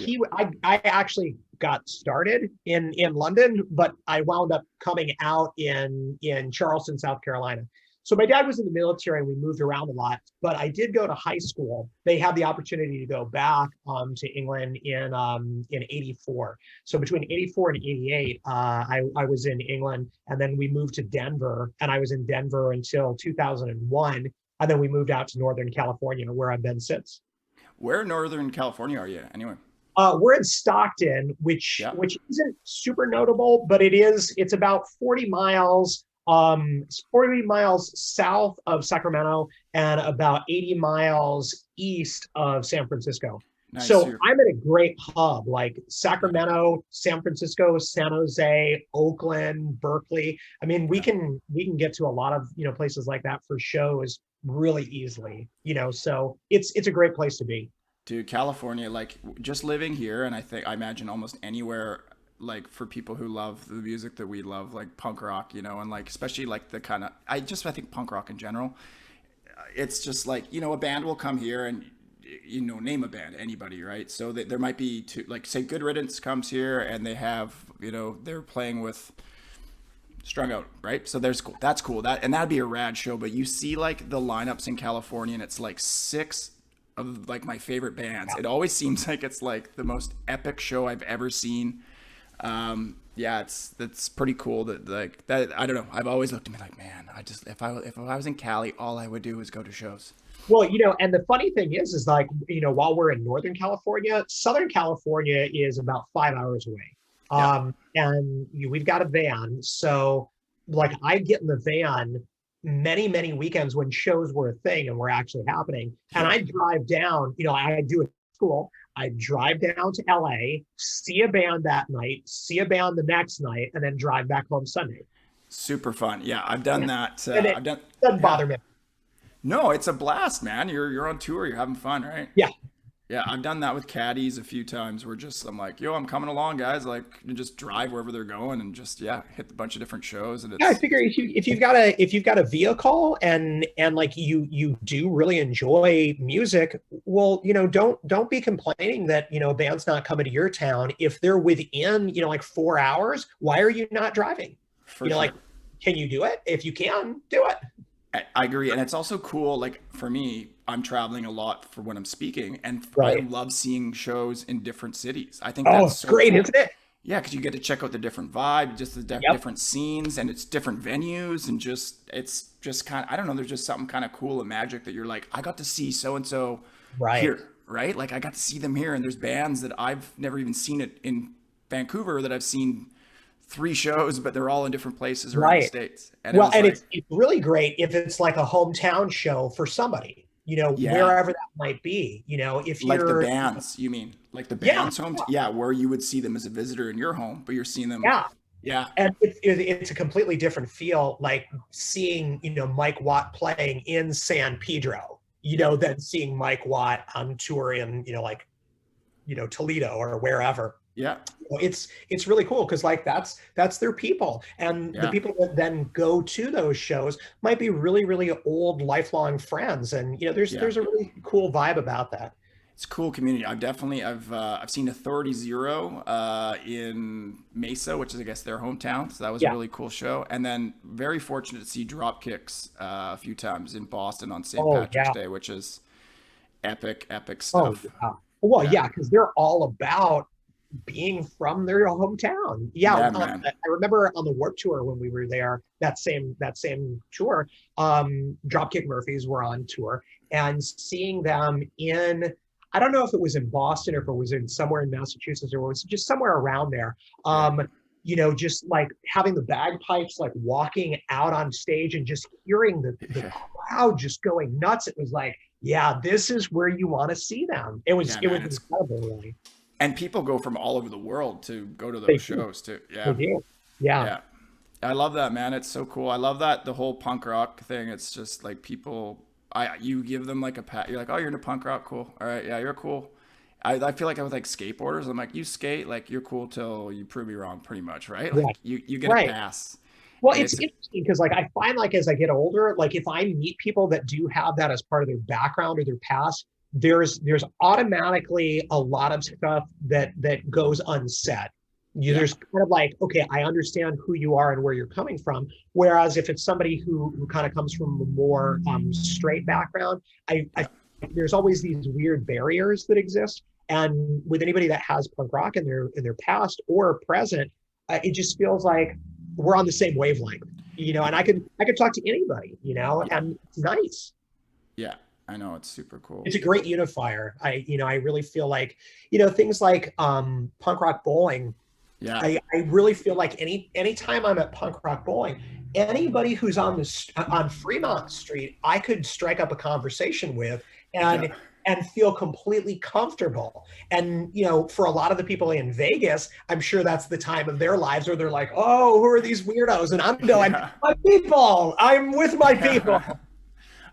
I actually got started in London, but I wound up coming out in Charleston, South Carolina. So my dad was in the military and we moved around a lot, but I did go to high school. They had the opportunity to go back to England in '84. So between '84 and '88, I was in England, and then we moved to Denver, and I was in Denver until 2001, and then we moved out to Northern California, where I've been since. Where in Northern California are you anyway? We're in Stockton, which Yeah. isn't super notable, but it's about 40 miles south of Sacramento and about 80 miles east of San Francisco. Nice. So I'm in a great hub like Sacramento, San Francisco, San Jose, Oakland, Berkeley. I mean, we can get to a lot of places like that for shows really easily. So it's a great place to be. Dude, California, like just living here, and I imagine almost anywhere, like for people who love the music that we love, like punk rock, you know, and like especially like the kind of I think punk rock in general, it's just like, you know, a band will come here and, you know, name a band, anybody, right? So that there might be two, like say Good Riddance comes here and they have, you know, they're playing with Strung Out, right? So that's cool, that'd be a rad show. But you see like the lineups in California and it's like six of like my favorite bands. It always seems like it's like the most epic show I've ever seen. Yeah, that's pretty cool that like that. I don't know, I've always looked at me like, man, I just if I was in Cali, all I would do is go to shows. Well, you know, and the funny thing is like, you know, while we're in Northern California, Southern California is about 5 hours away. And we've got a van. So like I get in the van many weekends when shows were a thing and were actually happening. And I drive down, you know, I do it at school. I drive down to LA, see a band that night, see a band the next night, and then drive back home Sunday. Super fun. Yeah, I've done that. I've done. Doesn't bother me. No, it's a blast, man. You're on tour. You're having fun, right? Yeah. Yeah, I've done that with caddies a few times. Where I'm like, yo, I'm coming along, guys. Like, you just drive wherever they're going and just hit a bunch of different shows. And I figure if you've got a vehicle and like you do really enjoy music, well, you know, don't be complaining that, you know, a band's not coming to your town if they're within, you know, like 4 hours. Why are you not driving? Like, can you do it? If you can, do it. I agree. And it's also cool. Like for me, I'm traveling a lot for when I'm speaking, and I love seeing shows in different cities. I think that's so great, cool. Isn't it? Yeah, because you get to check out the different vibe, just the different scenes, and it's different venues, and it's just kind of, I don't know, there's just something kind of cool and magic that you're like, I got to see so-and-so here, right? Like I got to see them here, and there's bands that I've never even seen it in Vancouver that I've seen 3 shows, but they're all in different places around the States. And it's really great if it's like a hometown show for somebody, you know, wherever that might be, you know, if like you're the bands, you mean like the band's home? Where you would see them as a visitor in your home, but you're seeing them. Yeah. And it's a completely different feel, like seeing, you know, Mike Watt playing in San Pedro, you know, than seeing Mike Watt on tour in, you know, like, you know, Toledo or wherever. Yeah. It's really cool because like that's their people, and the people that then go to those shows might be really old lifelong friends, and you know there's a really cool vibe about that. It's a cool community. I've seen Authority Zero in Mesa, which is I guess their hometown, so that was a really cool show. And then very fortunate to see Dropkicks a few times in Boston on St. Patrick's Day, which is epic stuff. Well, because they're all about being from their hometown. I remember on the Warped Tour when we were there, that same tour, Dropkick Murphys were on tour, and seeing them in, I don't know if it was in Boston or if it was in somewhere in Massachusetts or it was just somewhere around there. You know, just like having the bagpipes, like walking out on stage and just hearing the crowd just going nuts. It was like, this is where you want to see them. It was incredible, really. And people go from all over the world to go to those shows too. They do. Yeah. I love that, man. It's so cool. I love that, the whole punk rock thing. It's just like people, you give them like a pat. You're like, oh, you're into punk rock? Cool. All right. Yeah, you're cool. I feel like I was like skateboarders. I'm like, you skate, like you're cool till you prove me wrong, pretty much, right? Like you get a pass. Well, it's interesting because like I find like as I get older, like if I meet people that do have that as part of their background or their past, there's automatically a lot of stuff that goes unsaid. There's kind of like, okay, I understand who you are and where you're coming from. Whereas if it's somebody who kind of comes from a more straight background, there's always these weird barriers that exist. And with anybody that has punk rock in their past or present, it just feels like we're on the same wavelength, you know. And I could talk to anybody, you know, and it's nice. Yeah. I know, it's super cool. It's a great unifier. I really feel like, you know, things like punk rock bowling. Yeah. I really feel like anytime I'm at punk rock bowling, anybody who's on Fremont Street, I could strike up a conversation with and feel completely comfortable. And, you know, for a lot of the people in Vegas, I'm sure that's the time of their lives where they're like, oh, who are these weirdos? And I'm going, my people, I'm with my people.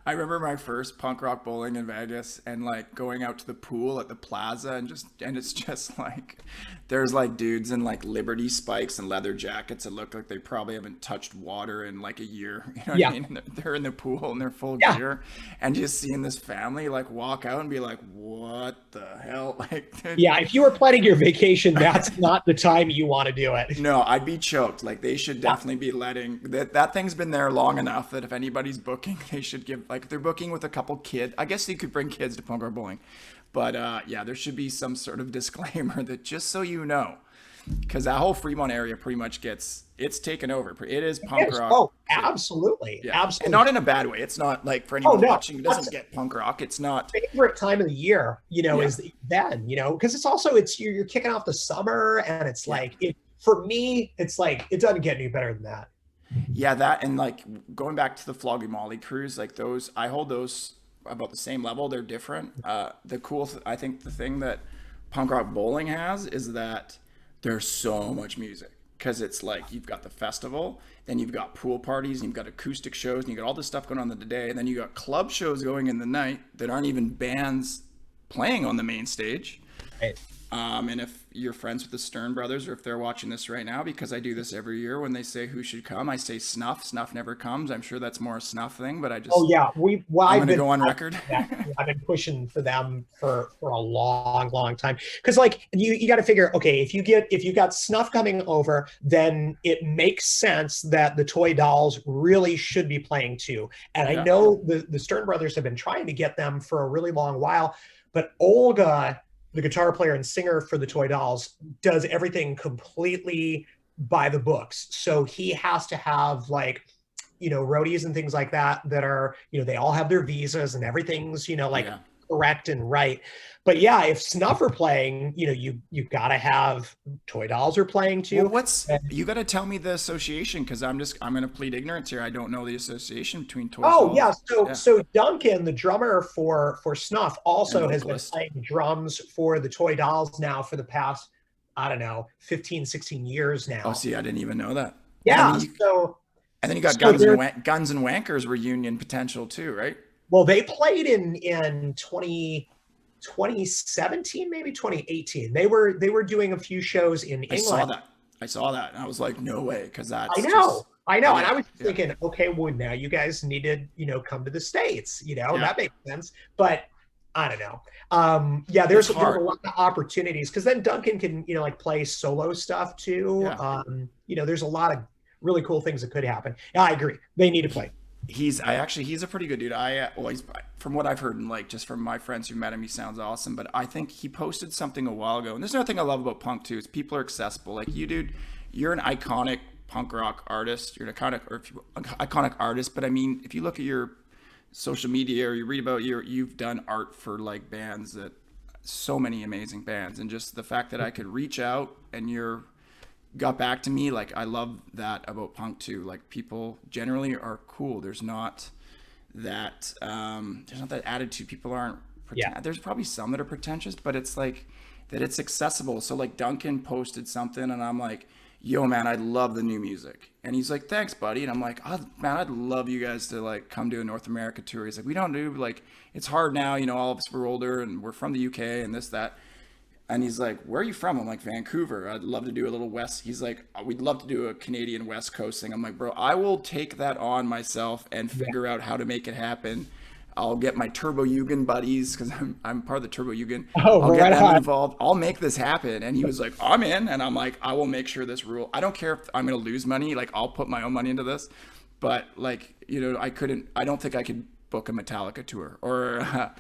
I remember my first punk rock bowling in Vegas and like going out to the pool at the plaza and it's just like there's like dudes in like Liberty spikes and leather jackets that look like they probably haven't touched water in like a year. You know what I mean? And they're in the pool and they're full gear, and just seeing this family like walk out and be like, what the hell? Like, if you were planning your vacation, that's not the time you want to do it. No, I'd be choked. Like they should definitely be letting that thing's been there long enough that if anybody's booking, they should give, like if they're booking with a couple kids, I guess you could bring kids to punk rock bowling, but there should be some sort of disclaimer that just so you know, because that whole Fremont area pretty much it's taken over. It is punk rock. Oh, absolutely. Absolutely. And not in a bad way. It's not like for anyone watching who doesn't get punk rock, it's not. Favorite time of the year, is then, because it's you're kicking off the summer, and it's like for me, it's like it doesn't get any better than that. Yeah, that, and like going back to the Flogging Molly cruise, like those, I hold those about the same level. They're different. I think the thing that punk rock bowling has is that there's so much music, because it's like you've got the festival, then you've got pool parties, and you've got acoustic shows, and you got all this stuff going on in the day, and then you got club shows going in the night that aren't even bands playing on the main stage. Right. And if you're friends with the Stern brothers, or if they're watching this right now, because I do this every year when they say who should come, I say Snuff. Snuff never comes. I'm sure that's more a Snuff thing, but I just I'm going to go on record. I've been pushing for them for a long time, because like you got to figure, okay, if you got Snuff coming over, then it makes sense that the Toy Dolls really should be playing too. And I know the Stern brothers have been trying to get them for a really long while, but Olga, the guitar player and singer for the Toy Dolls, does everything completely by the books. So he has to have like, roadies and things like that are, they all have their visas and everything's, correct and right. But if Snuff are playing, you've got to have Toy Dolls are playing too. Well, you got to tell me the association, because I'm going to plead ignorance here. I don't know the association between Toy Dolls. So Duncan, the drummer for Snuff, also has been playing drums for the Toy Dolls now for the past, I don't know, 15, 16 years now. Oh, see, I didn't even know that. Yeah. And then you got Guns and Wankers reunion potential too, right? Well, they played in 2017, maybe 2018. They were doing a few shows in England. I saw that. And I was like, no way. Because that's I know. And I was thinking, okay, well, now you guys need to, come to the States, that makes sense. But I don't know. There's a lot of opportunities, because then Duncan can, like play solo stuff too. Yeah. There's a lot of really cool things that could happen. Yeah, I agree. They need to play. He's a pretty good dude. He's, from what I've heard and like just from my friends who met him, he sounds awesome. But I think he posted something a while ago, and there's another thing I love about punk too, is people are accessible. Like you, dude, you're an iconic punk rock artist. You're an iconic artist. But I mean, if you look at your social media or you read about you've done art for like bands, that so many amazing bands, and just the fact that I could reach out and got back to me, like I love that about punk too. Like people generally are cool. There's not that attitude. People aren't there's probably some that are pretentious, but it's like that it's accessible. So like Duncan posted something and I'm like, yo man, I love the new music. And he's like, thanks buddy. And I'm like, oh man, I'd love you guys to like come do a North America tour. He's like, we don't do, like, it's hard now, all of us were older and we're from the UK and this, that. And he's like, where are you from? I'm like, Vancouver. I'd love to do a little West. He's like, we'd love to do a Canadian West Coast thing. I'm like, bro, I will take that on myself and figure out how to make it happen. I'll get my Turbo Yugen buddies, because I'm part of the Turbo Yugen. I'll get them involved. I'll make this happen. And he was like, I'm in. And I'm like, I will make sure this rule. I don't care if I'm going to lose money. Like, I'll put my own money into this. But like, I don't think I could book a Metallica tour, or I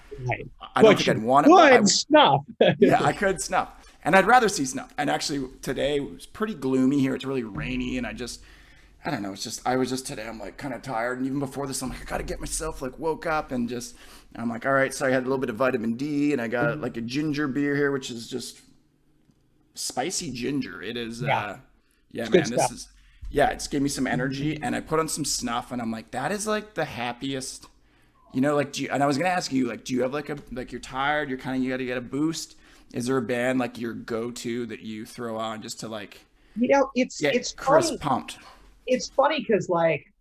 don't think I'd want it. Snuff. Yeah, I could Snuff, and I'd rather see Snuff. And actually, today was pretty gloomy here. It's really rainy, and I don't know. I was just today. I'm like kind of tired, and even before this, I'm like, I gotta get myself like woke up, and I'm like, all right. So I had a little bit of vitamin D, and I got like a ginger beer here, which is just spicy ginger. It is, man. It's gave me some energy, and I put on some Snuff, and I'm like, that is like the happiest. And I was gonna ask you, like, do you have like you're tired, you gotta get a boost? Is there a band like your go-to that you throw on just to like, it's Chris funny. pumped? It's funny because like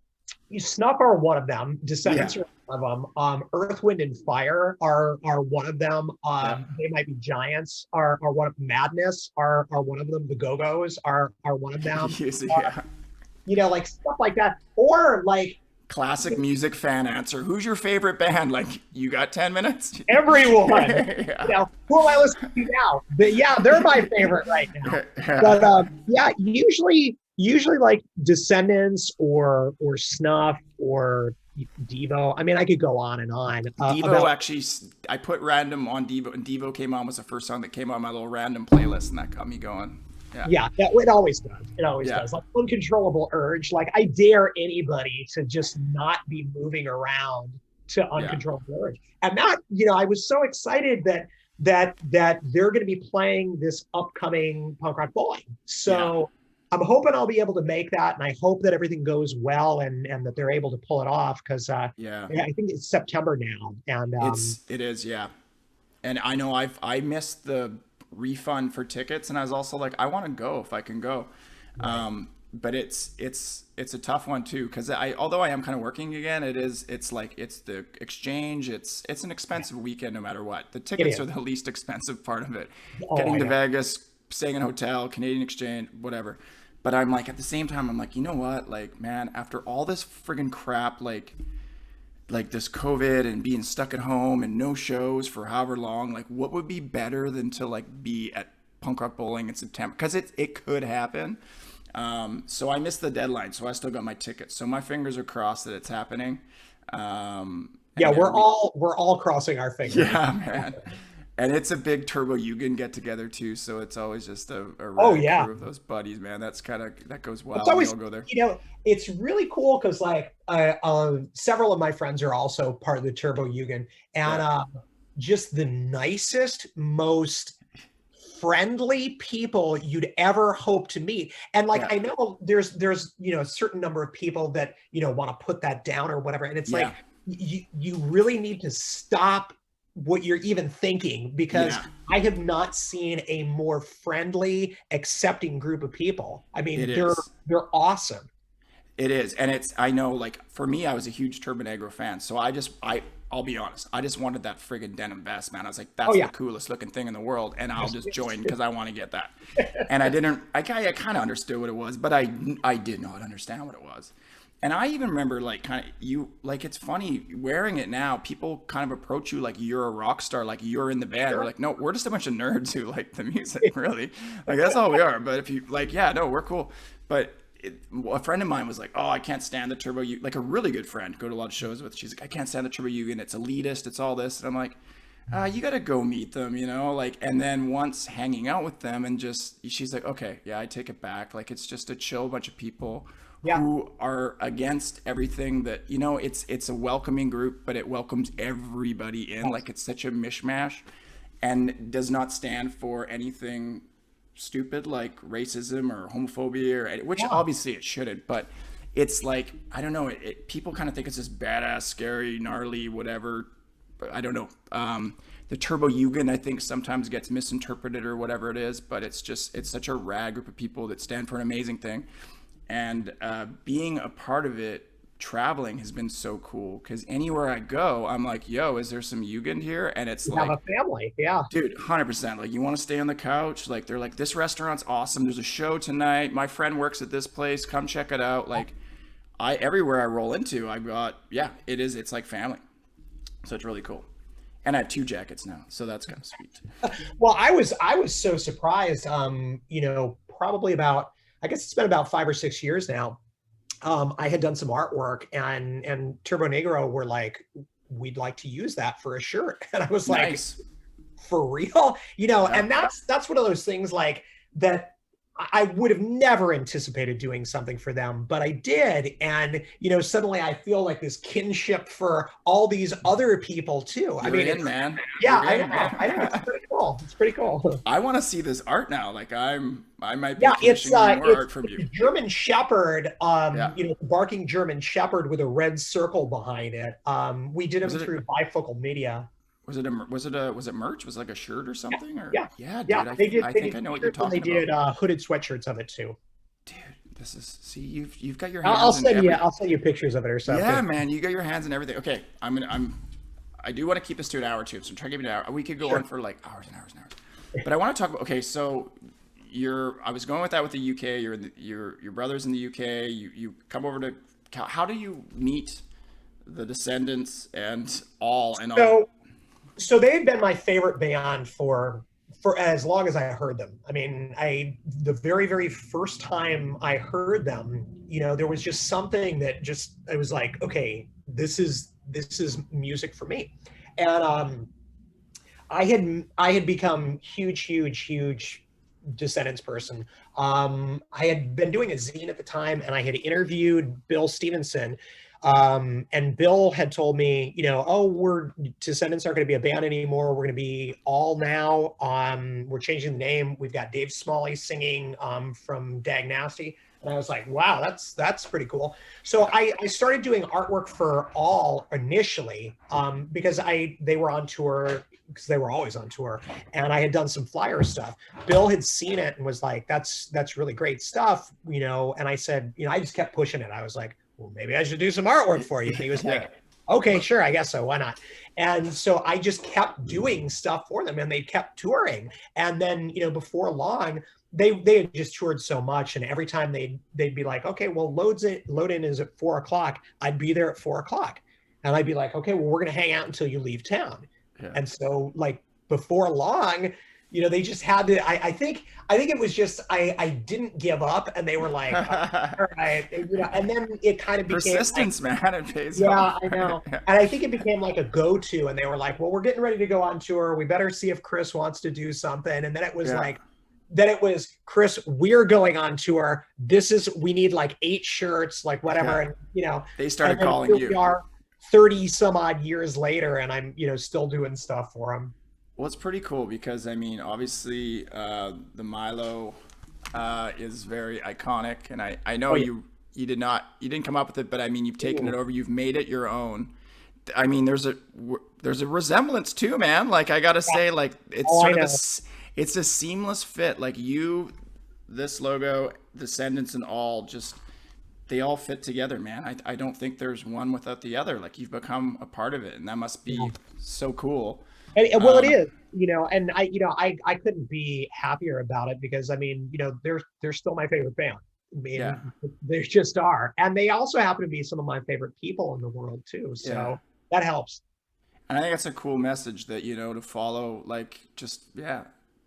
Snuff are one of them. Descendents are of them. Earth, Wind, and Fire are one of them. Yeah. They Might Be Giants are one of Madness are one of them. The Go-Go's are one of them. Yeah. Like stuff like that, or like Classic music fan answer. Who's your favorite band? Like, you got 10 minutes? everyone. Yeah. Who am I listening to now? But yeah, they're my favorite right now. But yeah, usually like Descendants or Snuff or Devo. I mean, I could go on and on. Devo, actually, I put random on Devo, and Devo came on, was the first song that came on my little random playlist, and that got me going. Yeah, it always does. It always does. Like Uncontrollable Urge. Like, I dare anybody to just not be moving around to Uncontrollable Urge. And that, I was so excited that they're going to be playing this upcoming punk rock bowling. So I'm hoping I'll be able to make that, and I hope that everything goes well and that they're able to pull it off, because I think it's September now, and it is. And I know I missed the refund for tickets, and I was also like, I want to go if I can go. Right. But it's a tough one too, because although I am kind of working again, it's the exchange, it's an expensive weekend no matter what. The tickets are the least expensive part of it. Getting to Vegas, staying in a hotel, Canadian exchange, whatever. But I'm like, at the same time, I'm like, you know what, like, man, after all this friggin' crap, like this COVID and being stuck at home and no shows for however long, like, what would be better than to like be at punk rock bowling in September? Because it could happen. So I missed the deadline, so I still got my tickets. So my fingers are crossed that it's happening. We're all crossing our fingers. Yeah, man. And it's a big Turbo Yugen get together too, so it's always just a rad crew of those buddies, man. That goes well. It's always, we all go there. It's really cool because like several of my friends are also part of the Turbo Yugen, and just the nicest, most friendly people you'd ever hope to meet. And like, I know there's a certain number of people that want to put that down or whatever, and it's like you really need to stop what you're even thinking, because I have not seen a more friendly, accepting group of people. I mean, they're awesome. It is. And I know, like, for me, I was a huge Turbo Negro fan, so I'll be honest, I just wanted that friggin' denim vest, man. I was like, that's the coolest looking thing in the world, and I'll just join because I want to get that. And I kind of understood what it was, but I did not understand what it was. And I even remember, like, it's funny wearing it now. People kind of approach you like you're a rock star, like you're in the band. Sure. We're like, no, we're just a bunch of nerds who like the music, really. Like, that's all we are. But if you we're cool. But a friend of mine was like, oh, I can't stand the Turbo Yugen. Like, a really good friend, go to a lot of shows with. She's like, I can't stand the Turbo Yugen. It's elitist. It's all this. And I'm like, you got to go meet them, like, and then once hanging out with them and she's like, okay, yeah, I take it back. Like, it's just a chill bunch of people who are against everything that, it's a welcoming group, but it welcomes everybody in. Like, it's such a mishmash and does not stand for anything stupid like racism or homophobia, which obviously it shouldn't, but it's like, I don't know, people kind of think it's this badass, scary, gnarly, whatever, but I don't know. The Turbo Yugen, I think, sometimes gets misinterpreted or whatever it is, but it's such a rad group of people that stand for an amazing thing. And being a part of it, traveling, has been so cool, because anywhere I go, I'm like, yo, is there some Yugen here? And it's like, have a family, dude, 100%. Like, you want to stay on the couch? Like, they're like, this restaurant's awesome. There's a show tonight. My friend works at this place. Come check it out. Like, everywhere I roll into, I've got, it's like family. So it's really cool. And I have 2 jackets now, so that's kind of sweet. Well, I was so surprised. Probably about, I guess it's been about 5 or 6 years now. I had done some artwork, and Turbo Negro were like, we'd like to use that for a shirt. And I was like, nice. For real? And that's one of those things like that I would have never anticipated doing something for them, but I did. And, suddenly I feel like this kinship for all these other people too. Man. Yeah, I know. It's pretty cool. It's pretty cool. I want to see this art now. Like, I might be commissioning more art from you. German Shepherd, the barking German Shepherd with a red circle behind it. We did them through Bifocal Media. Was it merch? Was it like a shirt or something? Or yeah, dude. They did, I think I know what you're talking about. They did hooded sweatshirts of it too. Dude, See, you've got your I'll hands in send you. everything. I'll send you pictures of it or something. Yeah, man, you got your hands in everything. Okay, I do want to keep this to an hour too, so I'm trying to give it an hour. We could go on for like hours and hours and hours. But I want to talk about. Okay, so I was going with that with the UK. Your brother's in the UK. You come over to. How do you meet the Descendents and all? So they had been my favorite band for as long as I heard them. I mean, the very, very first time I heard them, there was just something that I was like, okay, this is music for me. And I had become huge Descendents person. I had been doing a zine at the time, and I had interviewed Bill Stevenson. And Bill had told me, we're Descendants aren't going to be a band anymore. We're going to be All now. We're changing the name. We've got Dave Smalley singing from Dag Nasty. And I was like, wow, that's pretty cool. So I started doing artwork for All initially because they were on tour, because they were always on tour, and I had done some flyer stuff. Bill had seen it and was like, that's really great stuff, and I said, I just kept pushing it. I was like, well, maybe I should do some artwork for you. And he was like, okay, sure, I guess so. Why not? And so I just kept doing stuff for them, and they kept touring. And then, before long, they had just toured so much. And every time they'd be like, okay, well, load in is at 4:00. I'd be there at 4:00. And I'd be like, okay, well, we're going to hang out until you leave town. Yeah. And so like before long, they just had to, I think it was just, I didn't give up, and they were like, all right, and then it kind of became persistence, like, man, it pays off. I know. Yeah. And I think it became like a go-to, and they were like, well, we're getting ready to go on tour. We better see if Chris wants to do something. And then it was Chris, we're going on tour. We need like 8 shirts, like whatever. Yeah. And, they started calling you. We are 30 some odd years later, and I'm, still doing stuff for them. Well, it's pretty cool because, I mean, obviously the Milo is very iconic, and I know you didn't come up with it, but I mean, you've taken it over, you've made it your own. I mean, there's a resemblance too, man. Like, I gotta say, like, it's it's a seamless fit. Like this logo, Descendants and All, just they all fit together, man. I don't think there's one without the other. Like, you've become a part of it, and that must be so cool. And, well, it is, and I couldn't be happier about it, because I mean, they're still my favorite band. I mean, they just are, and they also happen to be some of my favorite people in the world too. So that helps. And I think that's a cool message that to follow. Like, just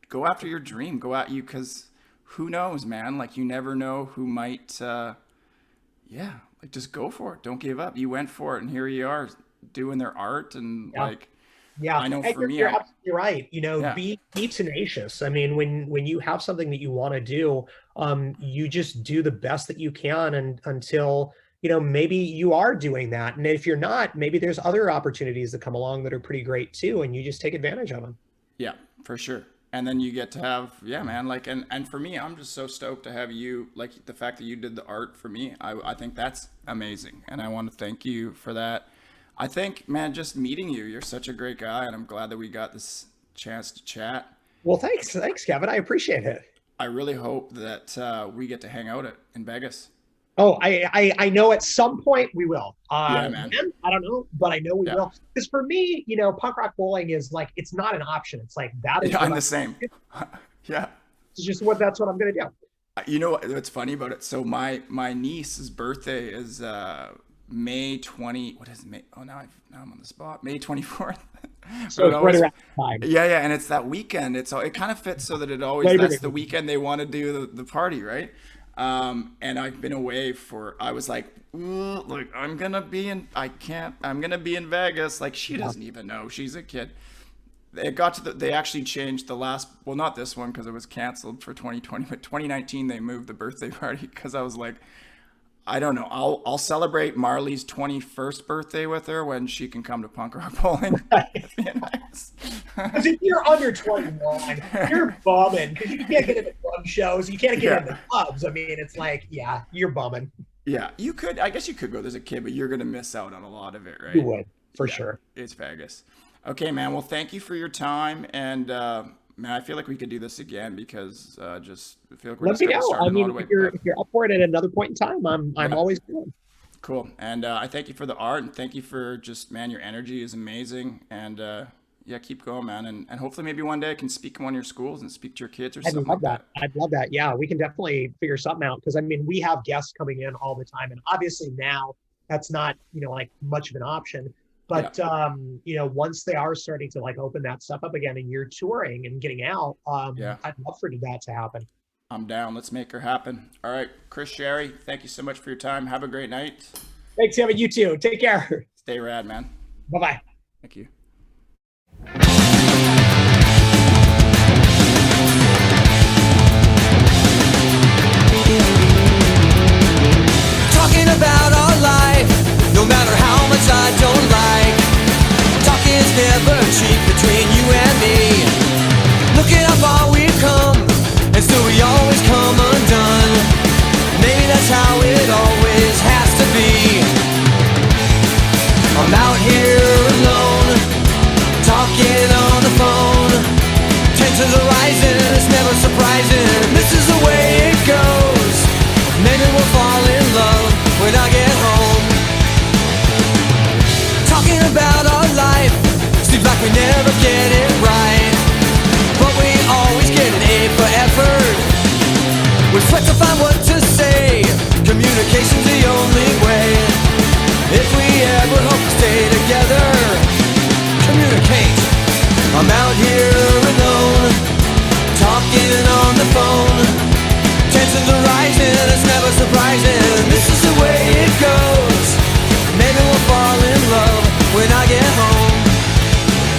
go after your dream. Go at you, because who knows, man? Like, you never know who might. Like, just go for it. Don't give up. You went for it, and here you are doing their art, and like. Yeah, I know for me, you're absolutely right. Be tenacious. I mean, when you have something that you want to do, you just do the best that you can, and until maybe you are doing that. And if you're not, maybe there's other opportunities that come along that are pretty great too, and you just take advantage of them. Yeah, for sure. And then you get to have, man, like, and for me, I'm just so stoked to have you, like, the fact that you did the art for me. I think that's amazing, and I want to thank you for that. I think, man, just meeting you're such a great guy, and I'm glad that we got this chance to chat. Well, thanks, Kevin. I appreciate it. I really hope that we get to hang out in Vegas. Oh, I know at some point we will. Man. I don't know, but I know we will. Because for me, punk rock bowling is like, it's not an option. It's like, that is. Yeah, I'm the same. Yeah. It's just that's what I'm going to do. You know what's funny about it? So my niece's birthday is May 20. What is May? Oh, now I'm on the spot. May 24th. So it's right around time. Yeah, and it's that weekend. It kind of fits so that it always that's the weekend they want to do the party, right? And I've been away I was like, I'm gonna be in Vegas. Like, she doesn't even know, she's a kid. It got to they actually changed the last, well, not this one because it was canceled for 2020, but 2019 they moved the birthday party, because I was like, I don't know. I'll celebrate Marley's 21st birthday with her when she can come to punk rock bowling. Because if you're under 21, you're bumming, because you can't get into club shows. You can't get into clubs. I mean, it's like, you're bumming. Yeah, you could. I guess you could go as a kid, but you're going to miss out on a lot of it, right? You would, for sure. It's Vegas. Okay, man. Well, thank you for your time, and Man, I feel like we could do this again because just I feel like we're Let just me getting know. started I a lot mean, of way. if you're up for it at another point in time, I'm always good. Cool. And I thank you for the art, and thank you for just, man, your energy is amazing. And yeah, keep going, man. And hopefully maybe one day I can speak in one of your schools and speak to your kids or I'd something love like that. I'd love that. Yeah, we can definitely figure something out because I mean, we have guests coming in all the time, and obviously now that's not like much of an option. But once they are starting to like open that stuff up again, and you're touring and getting out, Yeah. I'd love for that to happen. I'm down. Let's make her happen. All right, Chris Shary, thank you so much for your time. Have a great night. Thanks, Kevin. You too. Take care. Stay rad, man. Bye-bye. Thank you. Talking about our life, no matter how much I don't like. Talk is never cheap between you and me. Looking how far we've come, and still we always come undone. Maybe that's how it always has to be. I'm out here alone, talking on the phone. Tensions are rising, it's never surprising. This is the way it goes. Maybe we'll fall in love when I get home. Talking about our life, seems like we never get it